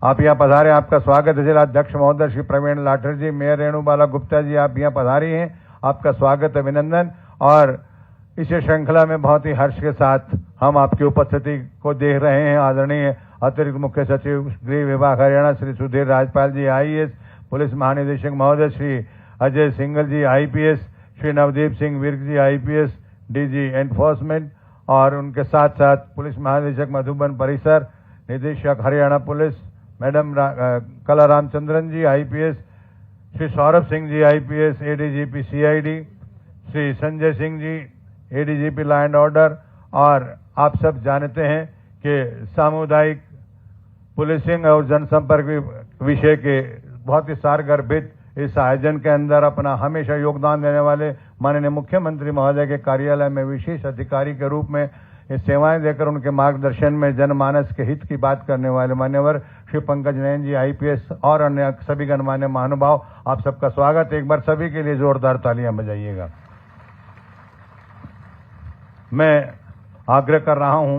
आप यहाँ पधारे, आपका स्वागत है। जिलाध्यक्ष महोदय श्री प्रवीण लाठर जी, मेयर रेणुबाला गुप्ता जी, आप यहाँ पधारी हैं, आपका स्वागत अभिनंदन। और इस श्रृंखला में बहुत ही हर्ष के साथ हम आपकी उपस्थिति को देख रहे हैं। आदरणीय अतिरिक्त मुख्य सचिव गृह विभाग हरियाणा श्री सुधीर राजपाल जी IAS, पुलिस महानिदेशक महोदय श्री अजय सिंघल जी IPS, श्री नवदीप सिंह विर्क जी IPS DG एनफोर्समेंट, और उनके साथ साथ पुलिस महानिदेशक मधुबन परिसर, निदेशक Haryana police madam Kala Ramachandran ji IPS, Shri Saurabh Singh ji IPS ADGP CID, Shri Sanjay Singh ji ADGP law and order. और आप सब जानते हैं कि सामुदायिक पुलिसिंग और जनसंपर्क विषय के बहुत ही सारगर्भित इस आयोजन के अंदर अपना हमेशा योगदान देने वाले माननीय मुख्यमंत्री महोदय के कार्यालय में विशेष अधिकारी के रूप में ये सेवाएं देकर उनके मार्गदर्शन में जनमानस के हित की बात करने वाले मान्यवर श्री पंकज नयन जी IPS और अन्य सभी गणमान्य महानुभाव, आप सबका स्वागत। एक बार सभी के लिए जोरदार तालियां बजाइएगा। मैं आग्रह कर रहा हूं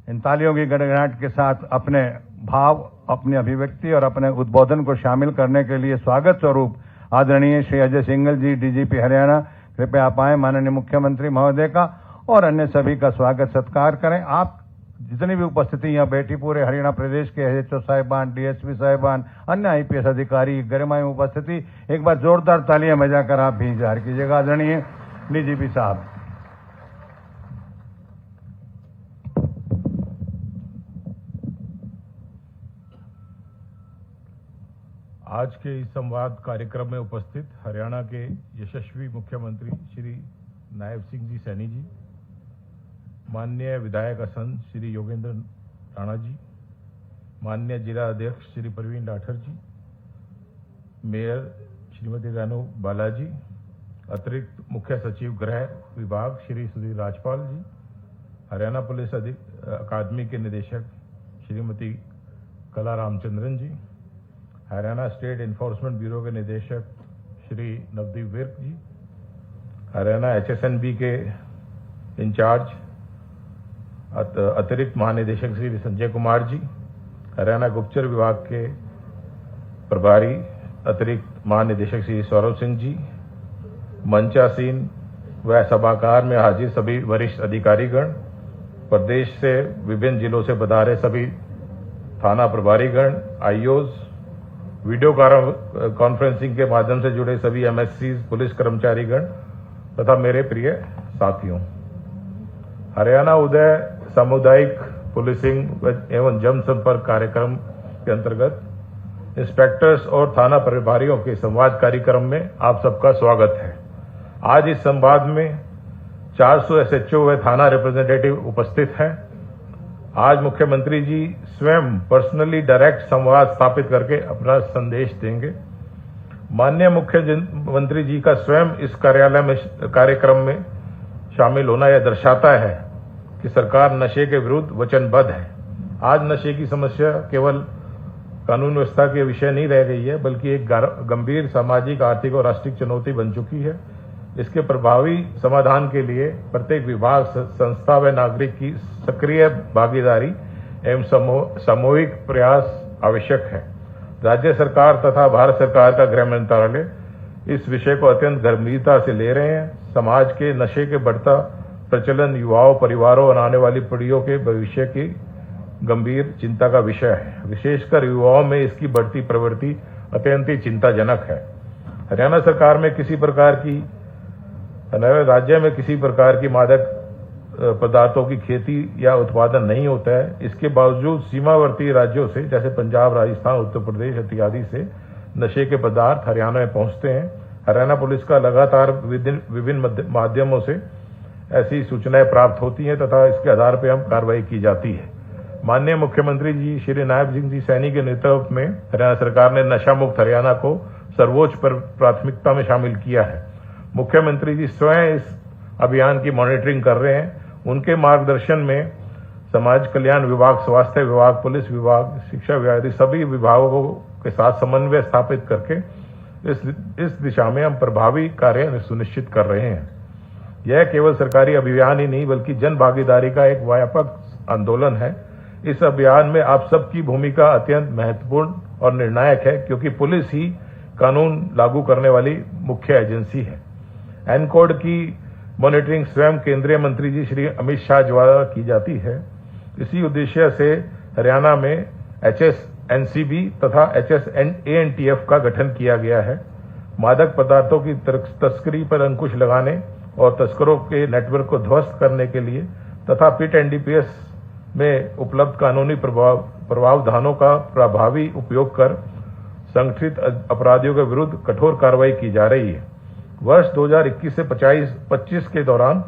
इन तालियों की गड़गड़ाहट के साथ अपने भाव, अपनी अभिव्यक्ति और अपने उद्बोधन को शामिल करने के लिए स्वागत स्वरूप आदरणीय श्री अजय सिंघल जी DGP हरियाणा, कृपया आप आए, माननीय मुख्यमंत्री महोदय का और अन्य सभी का स्वागत सत्कार करें। आप जितनी भी उपस्थिति यहाँ बैठी, पूरे हरियाणा प्रदेश के HO साहिबान, DSP साहिबान, अन्य IPS अधिकारी, गरिमामय उपस्थिति, एक बार जोरदार तालियां बजाकर आप भी इजहार कीजिएगा। आदरणीय DGP साहब। आज के इस संवाद कार्यक्रम में उपस्थित हरियाणा के यशस्वी मुख्यमंत्री श्री नायब सिंह जी सैनी जी, माननीय विधायक आसन श्री योगेंद्र राणा जी, माननीय जिला अध्यक्ष श्री प्रवीण लाठर जी, मेयर श्रीमती रेणु बाला जी, अतिरिक्त मुख्य सचिव गृह विभाग श्री सुधीर राजपाल जी, हरियाणा पुलिस अकादमी के निदेशक श्रीमती कला रामचंद्रन जी, हरियाणा स्टेट एनफोर्समेंट ब्यूरो के निदेशक श्री नवदीप विर्क जी, हरियाणा HSNB के इंचार्ज अतिरिक्त महानिदेशक श्री संजय कुमार जी, हरियाणा गुप्तचर विभाग के प्रभारी अतिरिक्त महानिदेशक श्री सौरभ सिंह जी, मंचासीन व सभागार में हाजिर सभी वरिष्ठ अधिकारीगण, प्रदेश से विभिन्न जिलों से पधारे सभी थाना प्रभारीगण, IOs, वीडियो कॉन्फ्रेंसिंग के माध्यम से जुड़े सभी MSCs, पुलिस कर्मचारीगण तथा मेरे प्रिय साथियों। हरियाणा उदय सामुदायिक पुलिसिंग एवं जनसंपर्क कार्यक्रम के अंतर्गत इंस्पेक्टर्स और थाना प्रभारियों के संवाद कार्यक्रम में आप सबका स्वागत है। आज इस संवाद में 400 SHO व थाना रिप्रेजेंटेटिव उपस्थित हैं। आज मुख्यमंत्री जी स्वयं पर्सनली डायरेक्ट संवाद स्थापित करके अपना संदेश देंगे। माननीय मुख्यमंत्री जी का स्वयं इस कार्यक्रम में शामिल होना यह दर्शाता है कि सरकार नशे के विरुद्ध वचनबद्ध है। आज नशे की समस्या केवल कानून व्यवस्था के विषय नहीं रह गई है, बल्कि एक गंभीर सामाजिक, आर्थिक और राष्ट्रीय चुनौती बन चुकी है। इसके प्रभावी समाधान के लिए प्रत्येक विभाग, संस्था व नागरिक की सक्रिय भागीदारी एवं सामूहिक प्रयास आवश्यक है। राज्य सरकार तथा भारत सरकार का गृह मंत्रालय इस विषय को अत्यंत गंभीरता से ले रहे हैं। समाज के नशे के बढ़ता प्रचलन युवाओं, परिवारों और आने वाली पीढ़ियों के भविष्य की गंभीर चिंता का विषय है। विशेषकर युवाओं में इसकी बढ़ती प्रवृत्ति अत्यंत ही चिंताजनक है। हरियाणा सरकार में राज्य में किसी प्रकार की मादक पदार्थों की खेती या उत्पादन नहीं होता है। इसके बावजूद सीमावर्ती राज्यों से जैसे पंजाब, राजस्थान, उत्तर प्रदेश इत्यादि से नशे के पदार्थ हरियाणा में पहुंचते हैं। हरियाणा पुलिस का लगातार विभिन्न माध्यमों से ऐसी सूचनाएं प्राप्त होती हैं तथा इसके आधार पर हम कार्रवाई की जाती है। माननीय मुख्यमंत्री जी श्री नायब सिंह जी सैनी के नेतृत्व में हरियाणा सरकार ने नशा मुक्त हरियाणा को सर्वोच्च प्राथमिकता में शामिल किया है। मुख्यमंत्री जी स्वयं इस अभियान की मॉनिटरिंग कर रहे हैं। उनके मार्गदर्शन में समाज कल्याण विभाग, स्वास्थ्य विभाग, पुलिस विभाग, शिक्षा विभाग, सभी विभागों के साथ समन्वय स्थापित करके इस दिशा में हम प्रभावी कार्य सुनिश्चित कर रहे हैं। यह केवल सरकारी अभियान ही नहीं बल्कि जन भागीदारी का एक व्यापक आंदोलन है। इस अभियान में आप सबकी भूमिका अत्यंत महत्वपूर्ण और निर्णायक है, क्योंकि पुलिस ही कानून लागू करने वाली मुख्य एजेंसी है। एनकोड की मॉनिटरिंग स्वयं केंद्रीय मंत्री जी श्री अमित शाह द्वारा की जाती है। इसी उद्देश्य से हरियाणा में HSNCB तथा HSANTF का गठन किया गया है। मादक पदार्थों की तस्करी पर अंकुश लगाने और तस्करों के नेटवर्क को ध्वस्त करने के लिए तथा पिट NDPS में उपलब्ध कानूनी प्रावधानों का प्रभावी उपयोग कर संगठित अपराधियों के विरुद्ध कठोर कार्रवाई की जा रही है। वर्ष 2021 से 25 के दौरान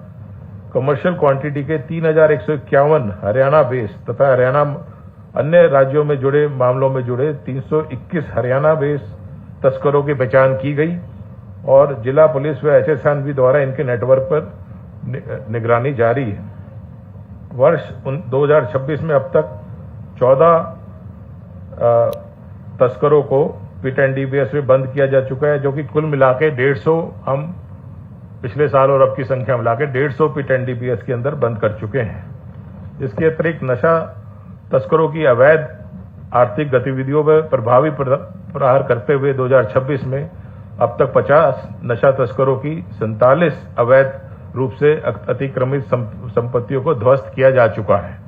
कमर्शियल क्वांटिटी के 3151 हरियाणा बेस तथा हरियाणा अन्य राज्यों में जुड़े मामलों में जुड़े 321 हरियाणा बेस तस्करों की पहचान की गई और जिला पुलिस व HSNB द्वारा इनके नेटवर्क पर निगरानी जारी है। वर्ष 2026 में अब तक 14 तस्करों को पिट NDPS में बंद किया जा चुका है, जो कि कुल मिला के 150 हम पिछले साल और अब की संख्या मिला के 150 पिट NDPS के अंदर बंद कर चुके हैं। इसके अतिरिक्त नशा तस्करों की अवैध आर्थिक गतिविधियों पर प्रभावी प्रहार करते हुए 2026 में अब तक 50 नशा तस्करों की 47 अवैध रूप से अतिक्रमित संपत्तियों को ध्वस्त किया जा चुका है।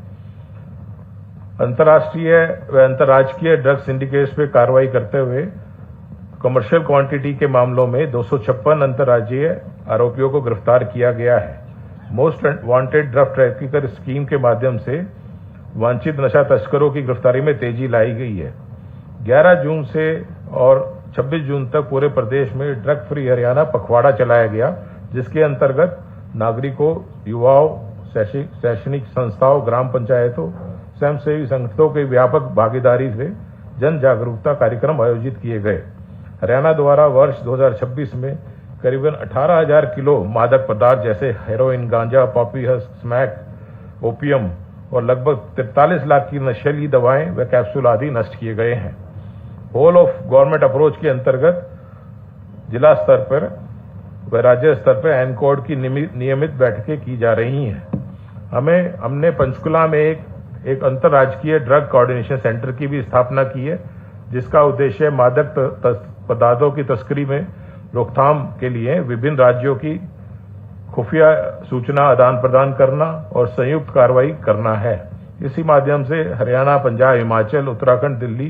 अंतर्राष्ट्रीय व अंतर्राज्यीय ड्रग सिंडिकेट्स पे कार्रवाई करते हुए कमर्शियल क्वांटिटी के मामलों में 256 अंतर्राज्यीय आरोपियों को गिरफ्तार किया गया है। Most wanted drug tracking scheme के माध्यम से वांछित नशा तस्करों की गिरफ्तारी में तेजी लाई गई है। 11 जून से और 26 जून तक पूरे प्रदेश में ड्रग फ्री हरियाणा पखवाड़ा चलाया गया, जिसके अंतर्गत नागरिकों, युवाओं, शैक्षणिक संस्थाओं, ग्राम पंचायतों, स्वयंसेवी संगठनों की व्यापक भागीदारी से जन जागरूकता कार्यक्रम आयोजित किए गए। हरियाणा द्वारा वर्ष 2026 में करीबन 18,000 किलो मादक पदार्थ जैसे हेरोइन, गांजा, पॉपी हस्क, स्मैक, ओपियम और लगभग 43 लाख की नशीली दवाएं व कैप्सूल आदि नष्ट किए गए हैं। होल ऑफ गवर्नमेंट अप्रोच के अंतर्गत जिला स्तर पर व राज्य स्तर पर एनकोड की नियमित बैठकें की जा रही हैं। हमने पंचकुला में एक अंतर्राज्यीय ड्रग कोऑर्डिनेशन सेंटर की भी स्थापना की है, जिसका उद्देश्य मादक पदार्थों की तस्करी में रोकथाम के लिए विभिन्न राज्यों की खुफिया सूचना आदान प्रदान करना और संयुक्त कार्रवाई करना है। इसी माध्यम से हरियाणा, पंजाब, हिमाचल, उत्तराखंड, दिल्ली,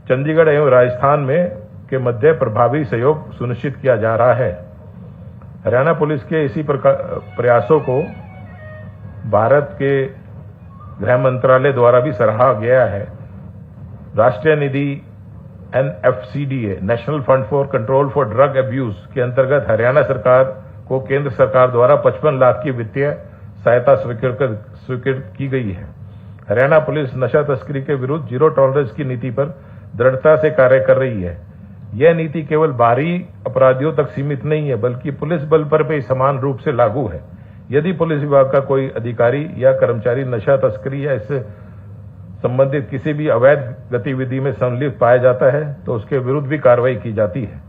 चंडीगढ़ एवं राजस्थान में के मध्य प्रभावी सहयोग सुनिश्चित किया जा रहा है। हरियाणा पुलिस के इसी प्रयासों को भारत के गृह मंत्रालय द्वारा भी सराहा गया है। राष्ट्रीय निधि NFCDA national fund for control for drug abuse के अंतर्गत हरियाणा सरकार को केंद्र सरकार द्वारा 55 लाख की वित्तीय सहायता स्वीकृत की गई है। हरियाणा पुलिस नशा तस्करी के विरुद्ध जीरो टॉलरेंस की नीति पर दृढ़ता से कार्य कर रही है। यह नीति केवल बाहरी अपराधियों तक सीमित नहीं है, बल्कि पुलिस बल पर भी समान रूप से लागू है। यदि पुलिस विभाग का कोई अधिकारी या कर्मचारी नशा तस्करी या इससे संबंधित किसी भी अवैध गतिविधि में संलिप्त पाया जाता है तो उसके विरुद्ध भी कार्रवाई की जाती है।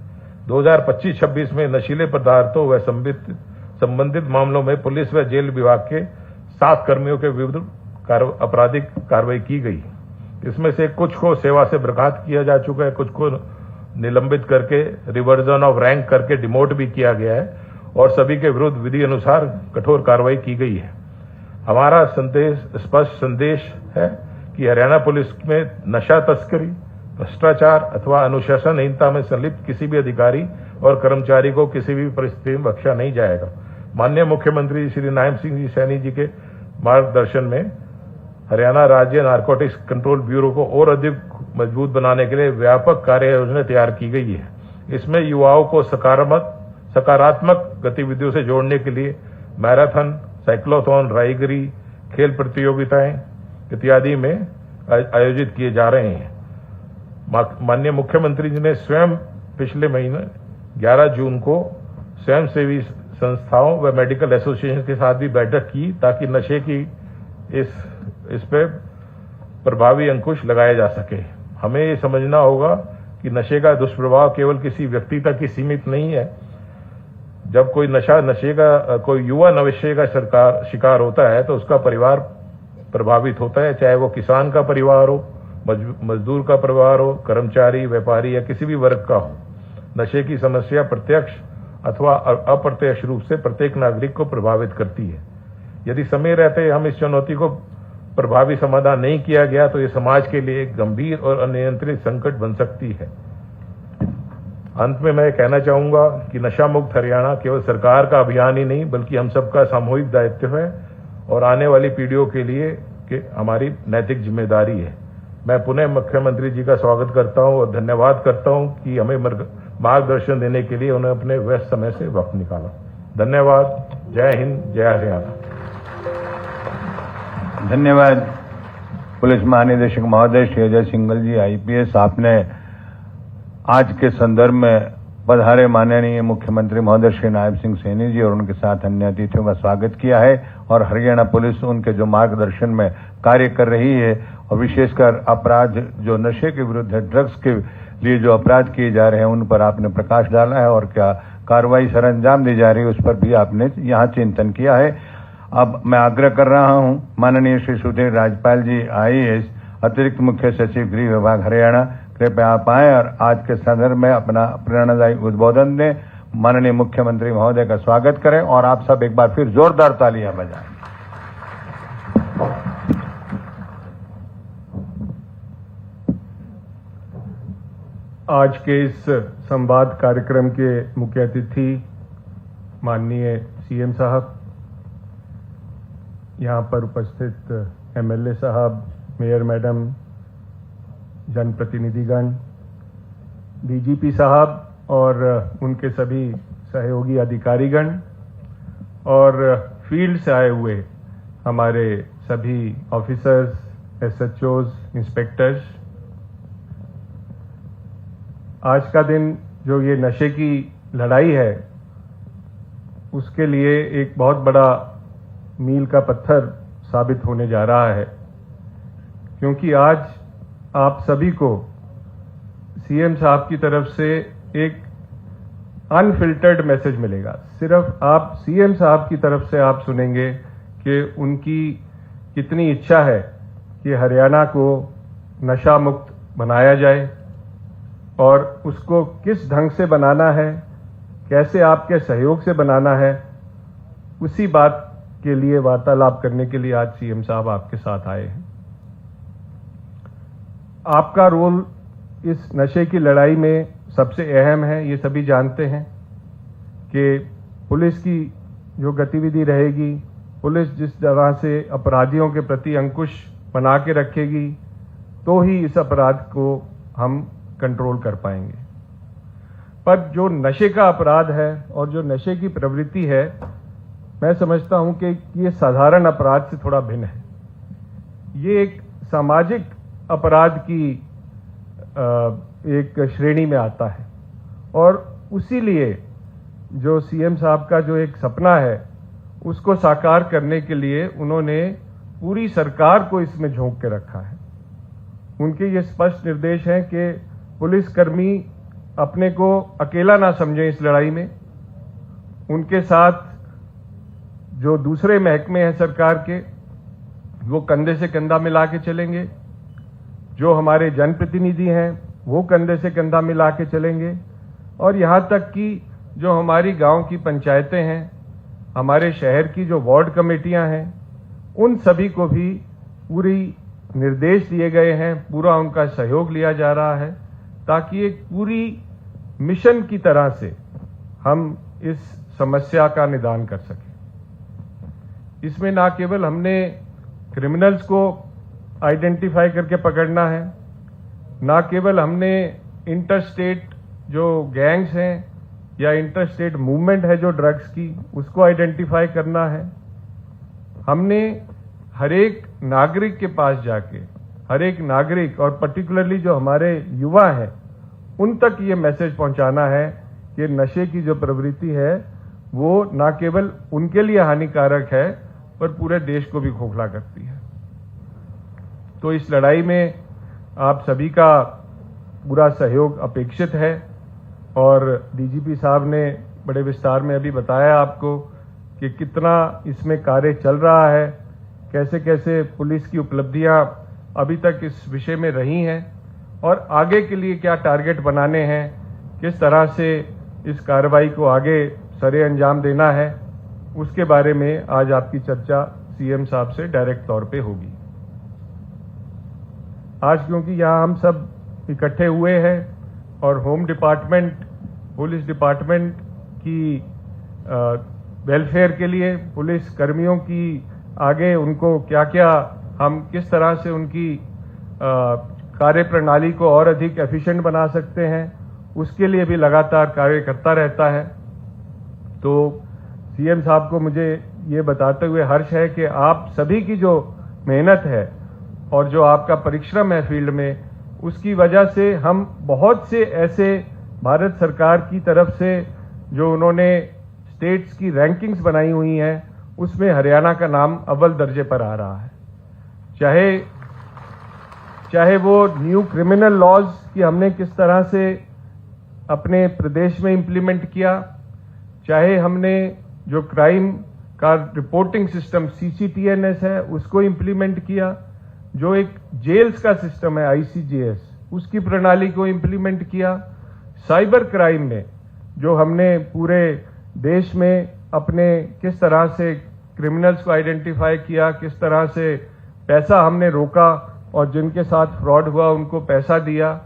2025-26 में नशीले पदार्थों व संबंधित मामलों में पुलिस व जेल विभाग के 7 कर्मियों के विरुद्ध आपराधिक कार्रवाई की गई। इसमें से कुछ को सेवा से बर्खास्त किया जा चुका है, कुछ को निलंबित करके रिवर्जन ऑफ रैंक करके डिमोट भी किया गया है और सभी के विरुद्ध विधि अनुसार कठोर कार्रवाई की गई है। हमारा स्पष्ट संदेश है कि हरियाणा पुलिस में नशा तस्करी, भ्रष्टाचार अथवा अनुशासनहीनता में संलिप्त किसी भी अधिकारी और कर्मचारी को किसी भी परिस्थिति में बख्शा नहीं जाएगा। माननीय मुख्यमंत्री श्री नायब सिंह जी सैनी जी के मार्गदर्शन में हरियाणा राज्य नारकोटिक्स कंट्रोल ब्यूरो को और अधिक मजबूत बनाने के लिए व्यापक कार्य योजना तैयार की गई है। इसमें युवाओं को सकारात्मक गतिविधियों से जोड़ने के लिए मैराथन, साइक्लोथॉन, राइगरी, खेल प्रतियोगिताएं इत्यादि में आयोजित किए जा रहे हैं। माननीय मुख्यमंत्री जी ने स्वयं पिछले महीने 11 जून को स्वयंसेवी संस्थाओं व मेडिकल एसोसिएशन के साथ भी बैठक की ताकि नशे की इस पे प्रभावी अंकुश लगाया जा सके। हमें ये समझना होगा कि नशे का दुष्प्रभाव केवल किसी व्यक्ति तक ही सीमित नहीं है। जब कोई कोई युवा नशे का शिकार होता है तो उसका परिवार प्रभावित होता है, चाहे वो किसान का परिवार हो, मजदूर का परिवार हो, कर्मचारी, व्यापारी या किसी भी वर्ग का हो। नशे की समस्या प्रत्यक्ष अथवा अप्रत्यक्ष रूप से प्रत्येक नागरिक को प्रभावित करती है। यदि समय रहते हम इस चुनौती को प्रभावी समाधान नहीं किया गया तो ये समाज के लिए एक गंभीर और अनियंत्रित संकट बन सकती है। अंत में मैं कहना चाहूंगा कि नशा मुक्त हरियाणा केवल सरकार का अभियान ही नहीं बल्कि हम सबका सामूहिक दायित्व है और आने वाली पीढ़ियों के लिए हमारी नैतिक जिम्मेदारी है। मैं पुनः मुख्यमंत्री जी का स्वागत करता हूं और धन्यवाद करता हूं कि हमें मार्गदर्शन देने के लिए उन्हें अपने व्यस्त समय से वक्त निकाला। धन्यवाद। जय हिंद, जय हरियाणा। धन्यवाद पुलिस महानिदेशक महोदय श्री अजय सिंघल जी IPS। आपने आज के संदर्भ में पधारे माननीय मुख्यमंत्री महोदय श्री नायब सिंह सैनी जी और उनके साथ अन्य अतिथियों का स्वागत किया है और हरियाणा पुलिस उनके जो मार्गदर्शन में कार्य कर रही है और विशेषकर अपराध जो नशे के विरुद्ध है, ड्रग्स के लिए जो अपराध किए जा रहे हैं उन पर आपने प्रकाश डाला है और क्या कार्रवाई सर अंजाम दी जा रही है उस पर भी आपने यहाँ चिंतन किया है। अब मैं आग्रह कर रहा हूं माननीय श्री सुधीर राजपाल जी IAS अतिरिक्त मुख्य सचिव गृह विभाग हरियाणा, कृपया आप आए और आज के संदर्भ में अपना प्रेरणादायी उद्बोधन दें। माननीय मुख्यमंत्री महोदय का स्वागत करें और आप सब एक बार फिर जोरदार तालियां बजाएं। आज के इस संवाद कार्यक्रम के मुख्य अतिथि माननीय CM साहब, यहाँ पर उपस्थित MLA साहब, मेयर मैडम, जनप्रतिनिधिगण, DGP साहब और उनके सभी सहयोगी अधिकारीगण और फील्ड से आए हुए हमारे सभी ऑफिसर्स, SHOs, इंस्पेक्टर्स। आज का दिन जो ये नशे की लड़ाई है उसके लिए एक बहुत बड़ा मील का पत्थर साबित होने जा रहा है, क्योंकि आज आप सभी को CM साहब की तरफ से एक अनफिल्टर्ड मैसेज मिलेगा। सिर्फ आप CM साहब की तरफ से आप सुनेंगे कि उनकी कितनी इच्छा है कि हरियाणा को नशा मुक्त बनाया जाए और उसको किस ढंग से बनाना है, कैसे आपके सहयोग से बनाना है, उसी बात के लिए वार्तालाप करने के लिए आज CM साहब आपके साथ आए हैं। आपका रोल इस नशे की लड़ाई में सबसे अहम है, ये सभी जानते हैं कि पुलिस की जो गतिविधि रहेगी, पुलिस जिस तरह से अपराधियों के प्रति अंकुश बना के रखेगी तो ही इस अपराध को हम कंट्रोल कर पाएंगे। पर जो नशे का अपराध है और जो नशे की प्रवृत्ति है, मैं समझता हूं कि ये साधारण अपराध से थोड़ा भिन्न है। ये एक सामाजिक अपराध की एक श्रेणी में आता है और उसीलिए जो CM साहब का जो एक सपना है उसको साकार करने के लिए उन्होंने पूरी सरकार को इसमें झोंक के रखा है। उनके ये स्पष्ट निर्देश हैं कि पुलिसकर्मी अपने को अकेला ना समझें इस लड़ाई में। उनके साथ जो दूसरे महकमे हैं सरकार के, वो कंधे से कंधा मिला के चलेंगे। जो हमारे जनप्रतिनिधि हैं वो कंधे से कंधा मिला के चलेंगे और यहाँ तक कि जो हमारी गांव की पंचायतें हैं, हमारे शहर की जो वार्ड कमेटियां हैं, उन सभी को भी पूरी निर्देश दिए गए हैं, पूरा उनका सहयोग लिया जा रहा है ताकि एक पूरी मिशन की तरह से हम इस समस्या का निदान कर सकें। इसमें ना केवल हमने क्रिमिनल्स को आइडेंटिफाई करके पकड़ना है, ना केवल हमने इंटरस्टेट जो गैंग्स हैं या इंटरस्टेट मूवमेंट है जो ड्रग्स की, उसको आइडेंटिफाई करना है। हमने हर एक नागरिक के पास जाके, हर एक नागरिक और पर्टिकुलरली जो हमारे युवा हैं, उन तक ये मैसेज पहुंचाना है कि नशे की जो प्रवृत्ति है वो ना केवल उनके लिए हानिकारक है पर पूरे देश को भी खोखला करती है। तो इस लड़ाई में आप सभी का पूरा सहयोग अपेक्षित है और DGP साहब ने बड़े विस्तार में अभी बताया आपको कि कितना इसमें कार्य चल रहा है। कैसे कैसे पुलिस की उपलब्धियां अभी तक इस विषय में रही हैं और आगे के लिए क्या टारगेट बनाने हैं, किस तरह से इस कार्रवाई को आगे सरे अंजाम देना है, उसके बारे में आज आपकी चर्चा सीएम साहब से डायरेक्ट तौर पे होगी। आज क्योंकि यहाँ हम सब इकट्ठे हुए हैं और होम डिपार्टमेंट, पुलिस डिपार्टमेंट की वेलफेयर के लिए, पुलिस कर्मियों की आगे उनको क्या क्या हम किस तरह से उनकी कार्य प्रणाली को और अधिक एफिशिएंट बना सकते हैं, उसके लिए भी लगातार कार्य करता रहता है। तो सीएम साहब को मुझे ये बताते हुए हर्ष है कि आप सभी की जो मेहनत है और जो आपका परिश्रम है फील्ड में, उसकी वजह से हम बहुत से ऐसे भारत सरकार की तरफ से जो उन्होंने स्टेट्स की रैंकिंग्स बनाई हुई हैं, उसमें हरियाणा का नाम अव्वल दर्जे पर आ रहा है। चाहे वो न्यू क्रिमिनल लॉज की हमने किस तरह से अपने प्रदेश में इंप्लीमेंट किया, चाहे हमने जो क्राइम का रिपोर्टिंग सिस्टम CCTNS है उसको इंप्लीमेंट किया, जो एक जेल्स का सिस्टम है ICJS उसकी प्रणाली को इंप्लीमेंट किया, साइबर क्राइम में जो हमने पूरे देश में अपने किस तरह से क्रिमिनल्स को आइडेंटिफाई किया, किस तरह से पैसा हमने रोका और जिनके साथ फ्रॉड हुआ उनको पैसा दिया,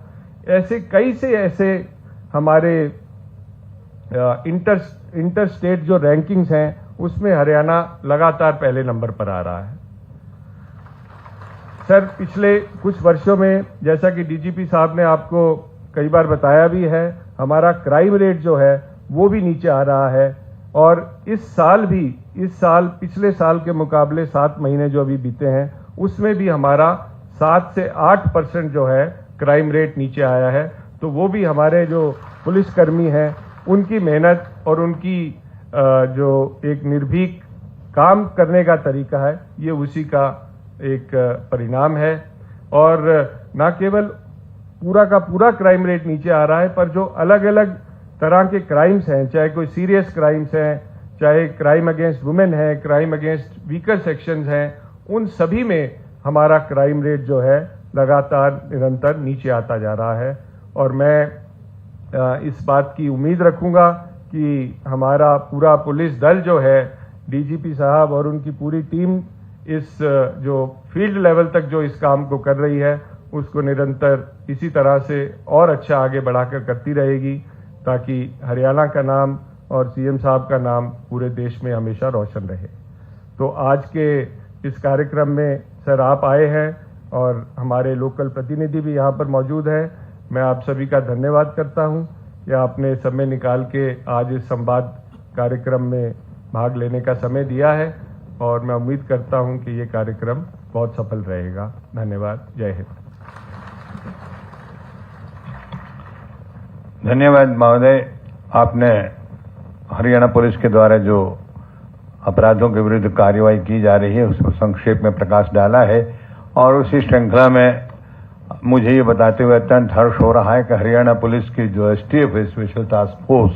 ऐसे कई से ऐसे हमारे इंटर स्टेट जो रैंकिंग्स हैं उसमें हरियाणा लगातार पहले नंबर पर आ रहा है। सर, पिछले कुछ वर्षों में जैसा कि डीजीपी साहब ने आपको कई बार बताया भी है, हमारा क्राइम रेट जो है वो भी नीचे आ रहा है और इस साल पिछले साल के मुकाबले 7 महीने जो अभी बीते हैं उसमें भी हमारा 7 से 8% जो है क्राइम रेट नीचे आया है। तो वो भी हमारे जो पुलिसकर्मी हैं उनकी मेहनत और उनकी जो एक निर्भीक काम करने का तरीका है, ये उसी का एक परिणाम है। और न केवल पूरा का पूरा क्राइम रेट नीचे आ रहा है, पर जो अलग अलग तरह के क्राइम्स हैं, चाहे कोई सीरियस क्राइम्स हैं, चाहे क्राइम अगेंस्ट वुमेन है, क्राइम अगेंस्ट वीकर सेक्शंस हैं, उन सभी में हमारा क्राइम रेट जो है लगातार निरंतर नीचे आता जा रहा है। और मैं इस बात की उम्मीद रखूंगा कि हमारा पूरा पुलिस दल जो है, डीजीपी साहब और उनकी पूरी टीम इस जो फील्ड लेवल तक जो इस काम को कर रही है उसको निरंतर इसी तरह से और अच्छा आगे बढ़ाकर करती रहेगी, ताकि हरियाणा का नाम और सीएम साहब का नाम पूरे देश में हमेशा रोशन रहे। तो आज के इस कार्यक्रम में सर आप आए हैं और हमारे लोकल प्रतिनिधि भी यहाँ पर मौजूद हैं। मैं आप सभी का धन्यवाद करता हूँ कि आपने समय निकाल के आज इस संवाद कार्यक्रम में भाग लेने का समय दिया है और मैं उम्मीद करता हूँ कि ये कार्यक्रम बहुत सफल रहेगा। धन्यवाद। जय हिंद। धन्यवाद महोदय। आपने हरियाणा पुलिस के द्वारा जो अपराधों के विरुद्ध कार्रवाई की जा रही है उस पर संक्षेप में प्रकाश डाला है और उसी श्रृंखला में मुझे ये बताते हुए अत्यंत हर्ष हो रहा है कि हरियाणा पुलिस की जो STF है, स्पेशल टास्क फोर्स,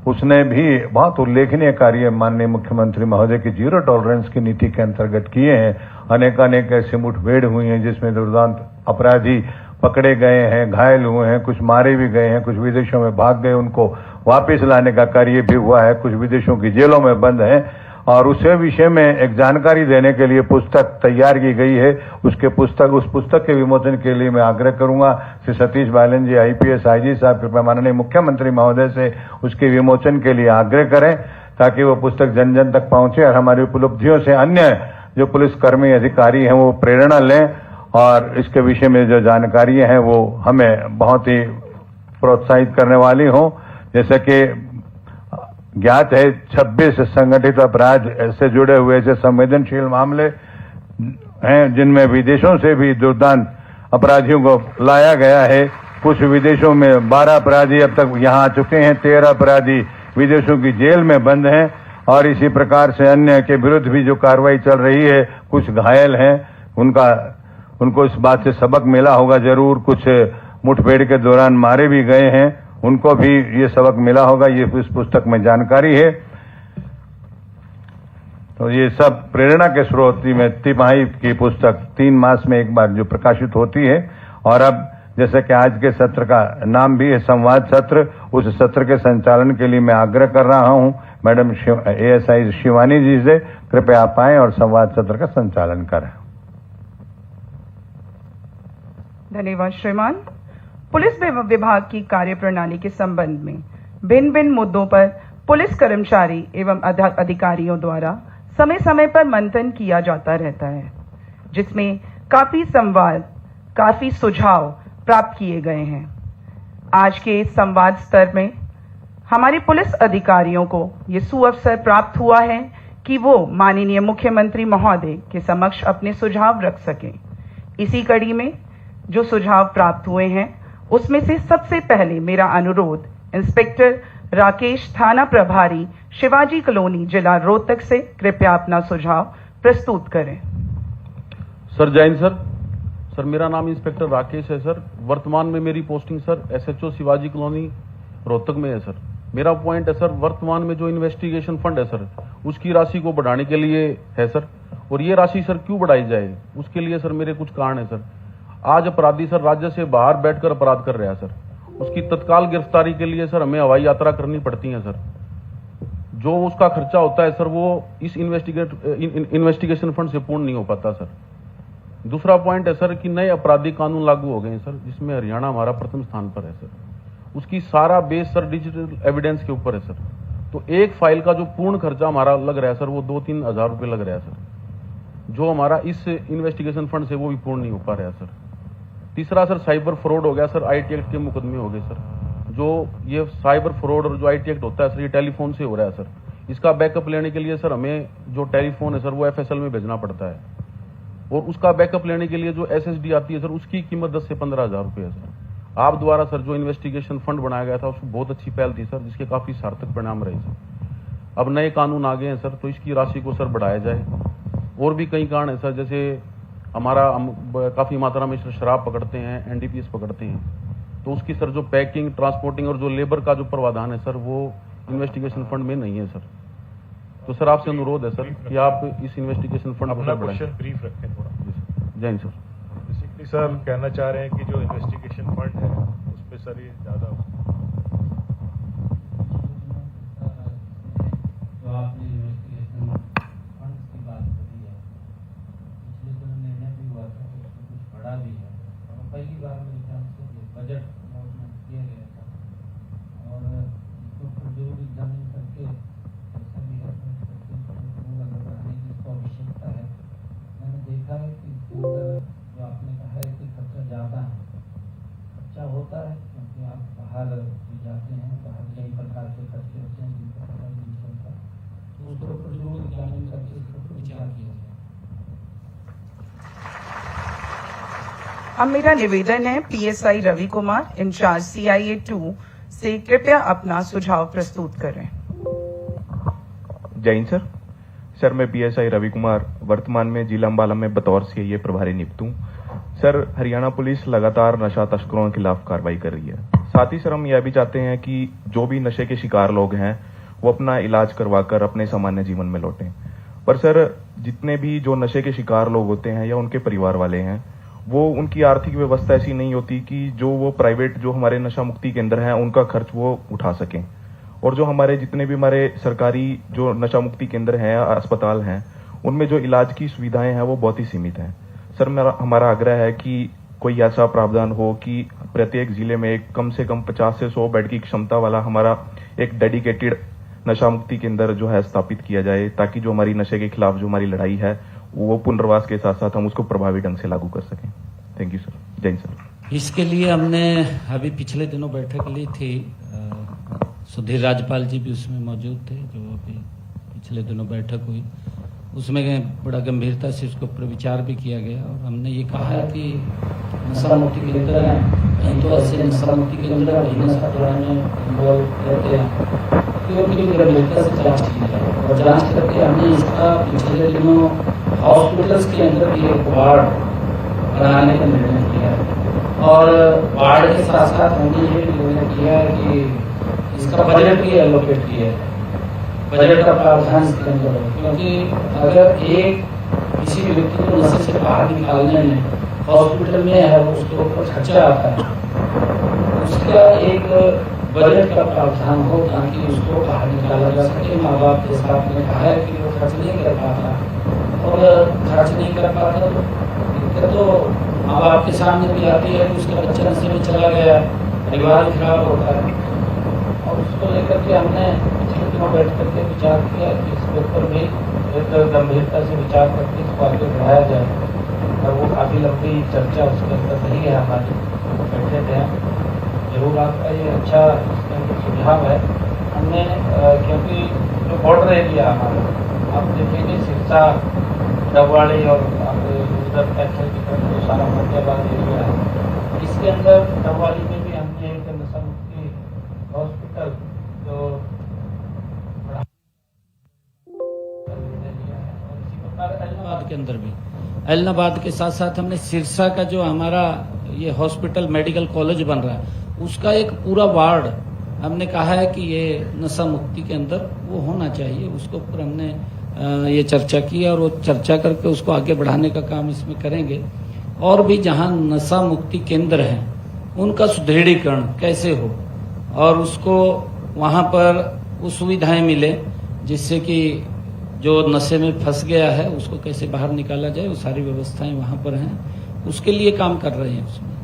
उसने भी बहुत उल्लेखनीय कार्य माननीय मुख्यमंत्री महोदय की जीरो टॉलरेंस की नीति के अंतर्गत किए हैं। अनेकानेक ऐसी मुठभेड़ हुई हैं जिसमें दुर्दांत अपराधी पकड़े गए हैं, घायल हुए हैं, कुछ मारे भी गए हैं, कुछ विदेशों में भाग गए, उनको वापस लाने का कार्य भी हुआ है, कुछ विदेशों की जेलों में बंद हैं। और उस विषय में एक जानकारी देने के लिए पुस्तक तैयार की गई है। उस पुस्तक के विमोचन के लिए मैं आग्रह करूंगा श्री सतीश बालन जी IPS IG साहब, कृपया माननीय मुख्यमंत्री महोदय से उसके विमोचन के लिए आग्रह करें ताकि वो पुस्तक जन जन तक पहुंचे और हमारी उपलब्धियों से अन्य जो पुलिसकर्मी अधिकारी हैं वो प्रेरणा लें और इसके विषय में जो जानकारियां हैं वो हमें बहुत ही प्रोत्साहित करने वाली हों। जैसे कि ज्ञात है 26 संगठित अपराध से जुड़े हुए ऐसे संवेदनशील मामले हैं जिनमें विदेशों से भी दुर्दांत अपराधियों को लाया गया है। कुछ विदेशों में 12 अपराधी अब तक यहाँ आ चुके हैं, 13 अपराधी विदेशों की जेल में बंद हैं और इसी प्रकार से अन्य के विरुद्ध भी जो कार्रवाई चल रही है। कुछ घायल हैं, उनको इस बात से सबक मिला होगा जरूर, कुछ मुठभेड़ के दौरान मारे भी गए हैं, उनको भी ये सबक मिला होगा। ये इस पुस्तक में जानकारी है। तो ये सब प्रेरणा के स्रोत में तिमाही की पुस्तक 3 मास में एक बार जो प्रकाशित होती है। और अब जैसे कि आज के सत्र का नाम भी है संवाद सत्र, उस सत्र के संचालन के लिए मैं आग्रह कर रहा हूं मैडम ASI शिवानी जी से, कृपया आप आएं और संवाद सत्र का संचालन करें। धन्यवाद श्रीमान। पुलिस विभाग की कार्यप्रणाली के संबंध में भिन्न भिन्न मुद्दों पर पुलिस कर्मचारी एवं अधिकारियों द्वारा समय समय पर मंथन किया जाता रहता है, जिसमें काफी संवाद, काफी सुझाव प्राप्त किए गए हैं। आज के इस संवाद स्तर में हमारे पुलिस अधिकारियों को ये सुअवसर प्राप्त हुआ है कि वो माननीय मुख्यमंत्री महोदय के समक्ष अपने सुझाव रख सकें। इसी कड़ी में जो सुझाव प्राप्त हुए हैं उसमें से सबसे पहले मेरा अनुरोध इंस्पेक्टर राकेश, थाना प्रभारी, शिवाजी कॉलोनी, जिला रोहतक से कृपया अपना सुझाव प्रस्तुत करें। सर जय हिंद सर, मेरा नाम इंस्पेक्टर राकेश है सर। वर्तमान में मेरी posting sir SHO Shivaji colony Rohtak में है सर। मेरा पॉइंट है सर, वर्तमान में जो इन्वेस्टिगेशन फंड है सर उसकी राशि को बढ़ाने के लिए है सर। और ये राशि सर क्यों बढ़ाई जाए, उसके लिए सर मेरे कुछ कारण है सर। आज अपराधी सर राज्य से बाहर बैठकर अपराध कर रहा है सर, उसकी तत्काल गिरफ्तारी के लिए सर हमें हवाई यात्रा करनी पड़ती है सर। जो उसका खर्चा होता है सर वो इस इन्वेस्टिगेशन फंड से पूर्ण नहीं हो पाता सर। दूसरा पॉइंट है सर कि नए आपराधिक कानून लागू हो गए हैं सर, जिसमें हरियाणा हमारा प्रथम स्थान पर है सर। उसकी सारा बेस सर डिजिटल एविडेंस के ऊपर है सर। तो एक फाइल का जो पूर्ण खर्चा हमारा लग रहा है सर वो 2-3 हज़ार रुपये लग रहा है सर, जो हमारा इस इन्वेस्टिगेशन फंड से वो भी पूर्ण नहीं हो पा रहा है सर। तीसरा सर साइबर फ्रॉड हो गया सर, IT एक्ट के मुकदमे हो गए सर। जो ये साइबर फ्रॉड और जो IT एक्ट होता है सर ये टेलीफोन से हो रहा है सर। इसका बैकअप लेने के लिए सर हमें जो टेलीफोन है सर वो FSL में भेजना पड़ता है, और उसका बैकअप लेने के लिए जो SSD आती है सर उसकी कीमत 10 से 15 हज़ार रुपये है सर। आप द्वारा सर जो इन्वेस्टिगेशन फंड बनाया गया था उसको बहुत अच्छी पहल थी सर, जिसके काफी सार्थक परिणाम रहे सर। अब नए कानून आ गए हैं सर, तो इसकी राशि को सर बढ़ाया जाए। और भी कई कारण है सर, जैसे हमारा काफी मात्रा में शराब पकड़ते हैं, NDPS पकड़ते हैं, तो उसकी सर जो पैकिंग, ट्रांसपोर्टिंग और जो लेबर का जो प्रावधान है सर वो इन्वेस्टिगेशन फंड में नहीं है सर। तो सर आपसे अनुरोध है सर कि आप इस इन्वेस्टिगेशन फंड अपना क्वेश्चन ब्रीफ रखें थोड़ा। जय हिंद सर। बेसिकली सर कहना चाह रहे हैं कि जो इन्वेस्टिगेशन फंड है उस पर सर ये ज्यादा भी है। और पहली बार मेरे ख्याल से बजट अनाउंसमेंट किया गया था और इसको प्रजोर एग्जामिन करके जैसा भी है जिसको आवश्यकता है। मैंने देखा है कि जो आपने कहा है कि खर्चा ज़्यादा है, खर्चा होता है क्योंकि आप बाहर भी जाते हैं, बाहर कई प्रकार के खर्चे होते हैं जिनका पता नहीं चलता, तो उसको प्रजोर एग्जामिन करके इसको विचार किया जाए। अब मेरा निवेदन है PSI Ravi Kumar, incharge CIA 2 से कृपया अपना सुझाव प्रस्तुत करें। जय हिंद सर। सर मैं PSI रवि कुमार वर्तमान में जिला अंबाला में बतौर CIA प्रभारी नियुक्त हूँ। सर हरियाणा पुलिस लगातार नशा तस्करों के खिलाफ कार्रवाई कर रही है। साथ ही सर हम यह भी चाहते हैं कि जो भी नशे के शिकार लोग हैं वो अपना इलाज करवाकर अपने सामान्य जीवन में लौटें। पर सर जितने भी जो नशे के शिकार लोग होते हैं या उनके परिवार वाले हैं, वो उनकी आर्थिक व्यवस्था ऐसी नहीं होती कि जो वो प्राइवेट जो हमारे नशा मुक्ति केंद्र हैं उनका खर्च वो उठा सकें। और जो हमारे जितने भी हमारे सरकारी जो नशा मुक्ति केंद्र हैं, अस्पताल हैं, उनमें जो इलाज की सुविधाएं हैं वो बहुत ही सीमित हैं। सर हमारा आग्रह है कि कोई ऐसा प्रावधान हो कि प्रत्येक जिले में एक कम से कम 50 से 100 बेड की क्षमता वाला हमारा एक डेडिकेटेड नशा मुक्ति केंद्र जो है स्थापित किया जाए, ताकि जो हमारी नशे के खिलाफ जो हमारी लड़ाई है वो पुनर्वास के साथ साथ हम उसको प्रभावी ढंग से लागू कर सकें। Thank you sir. जय हिंद सर। इसके लिए हमने अभी पिछले दिनों बैठक ली थी, सुधीर राजपाल जी भी उसमें मौजूद थे, जो अभी पिछले दिनों बैठक हुई, उसमें बड़ा गंभीरता से उसके ऊपर विचार भी किया गया। और हमने ये कहा है कि नशा मुक्ति केंद्र है, कहीं तो ऐसे नशा मुक्ति केंद्र नशा में इन्वॉल्व रहते हैं, तो उनकी गंभीरता से जाँच की जाए। और जाँच करके हमने इसका पिछले दिनों हॉस्पिटल्स के अंदर भी एक वार्ड बनाने का निर्णय किया है। और वार्ड के साथ साथ हमने ये निर्णय किया है कि इसका बजट भी एलोकेट किया है। बजट का प्रावधान इसके अंदर हो, क्योंकि अगर एक किसी भी व्यक्ति को नशे से बाहर निकालने में हॉस्पिटल में है उसके ऊपर खर्चा आता है, उसका एक बजट का प्रावधान हो ताकि उसको बाहर निकाला जा सके। माँ बाप जैसा आपने कहा है कि वो खर्च नहीं कर पाता, और खर्च नहीं कर पाता तो दिक्कत तो माँ बाप के सामने भी आती है कि उसका बच्चा नशे में चला गया, परिवार खराब होता है। और उसको लेकर के हमने पिछले दिनों बैठ करके विचार किया कि इसके ऊपर भी एक गंभीरता से विचार करके इसको आगे बढ़ाया जाए, और वो काफ़ी लंबी चर्चा उसके अंदर रही है हमारी। बैठे थे जरूर आपका ये अच्छा इसके अंदर सुझाव है। हमने क्योंकि जो बॉर्डर एरिया हमारा आप देखेंगे सिरसा डबवाड़ी और उधर कैथल की तरफ जो सारा फतेहाबाद एरिया है, इसके अंदर डबवाड़ी में भी हमने एक नशा मुक्ति हॉस्पिटल जो इलाहाबाद के अंदर भी, इलाहाबाद के साथ साथ हमने सिरसा का जो हमारा ये हॉस्पिटल मेडिकल कॉलेज बन रहा है उसका एक पूरा वार्ड हमने कहा है कि ये नशा मुक्ति के अंदर वो होना चाहिए। उसके ऊपर हमने ये चर्चा की और वो चर्चा करके उसको आगे बढ़ाने का काम इसमें करेंगे। और भी जहां नशा मुक्ति केंद्र हैं उनका सुदृढ़ीकरण कैसे हो और उसको वहां पर वो सुविधाएं मिले जिससे कि जो नशे में फंस गया है उसको कैसे बाहर निकाला जाए, वो सारी व्यवस्थाएं वहां पर हैं, उसके लिए काम कर रहे हैं उसमें।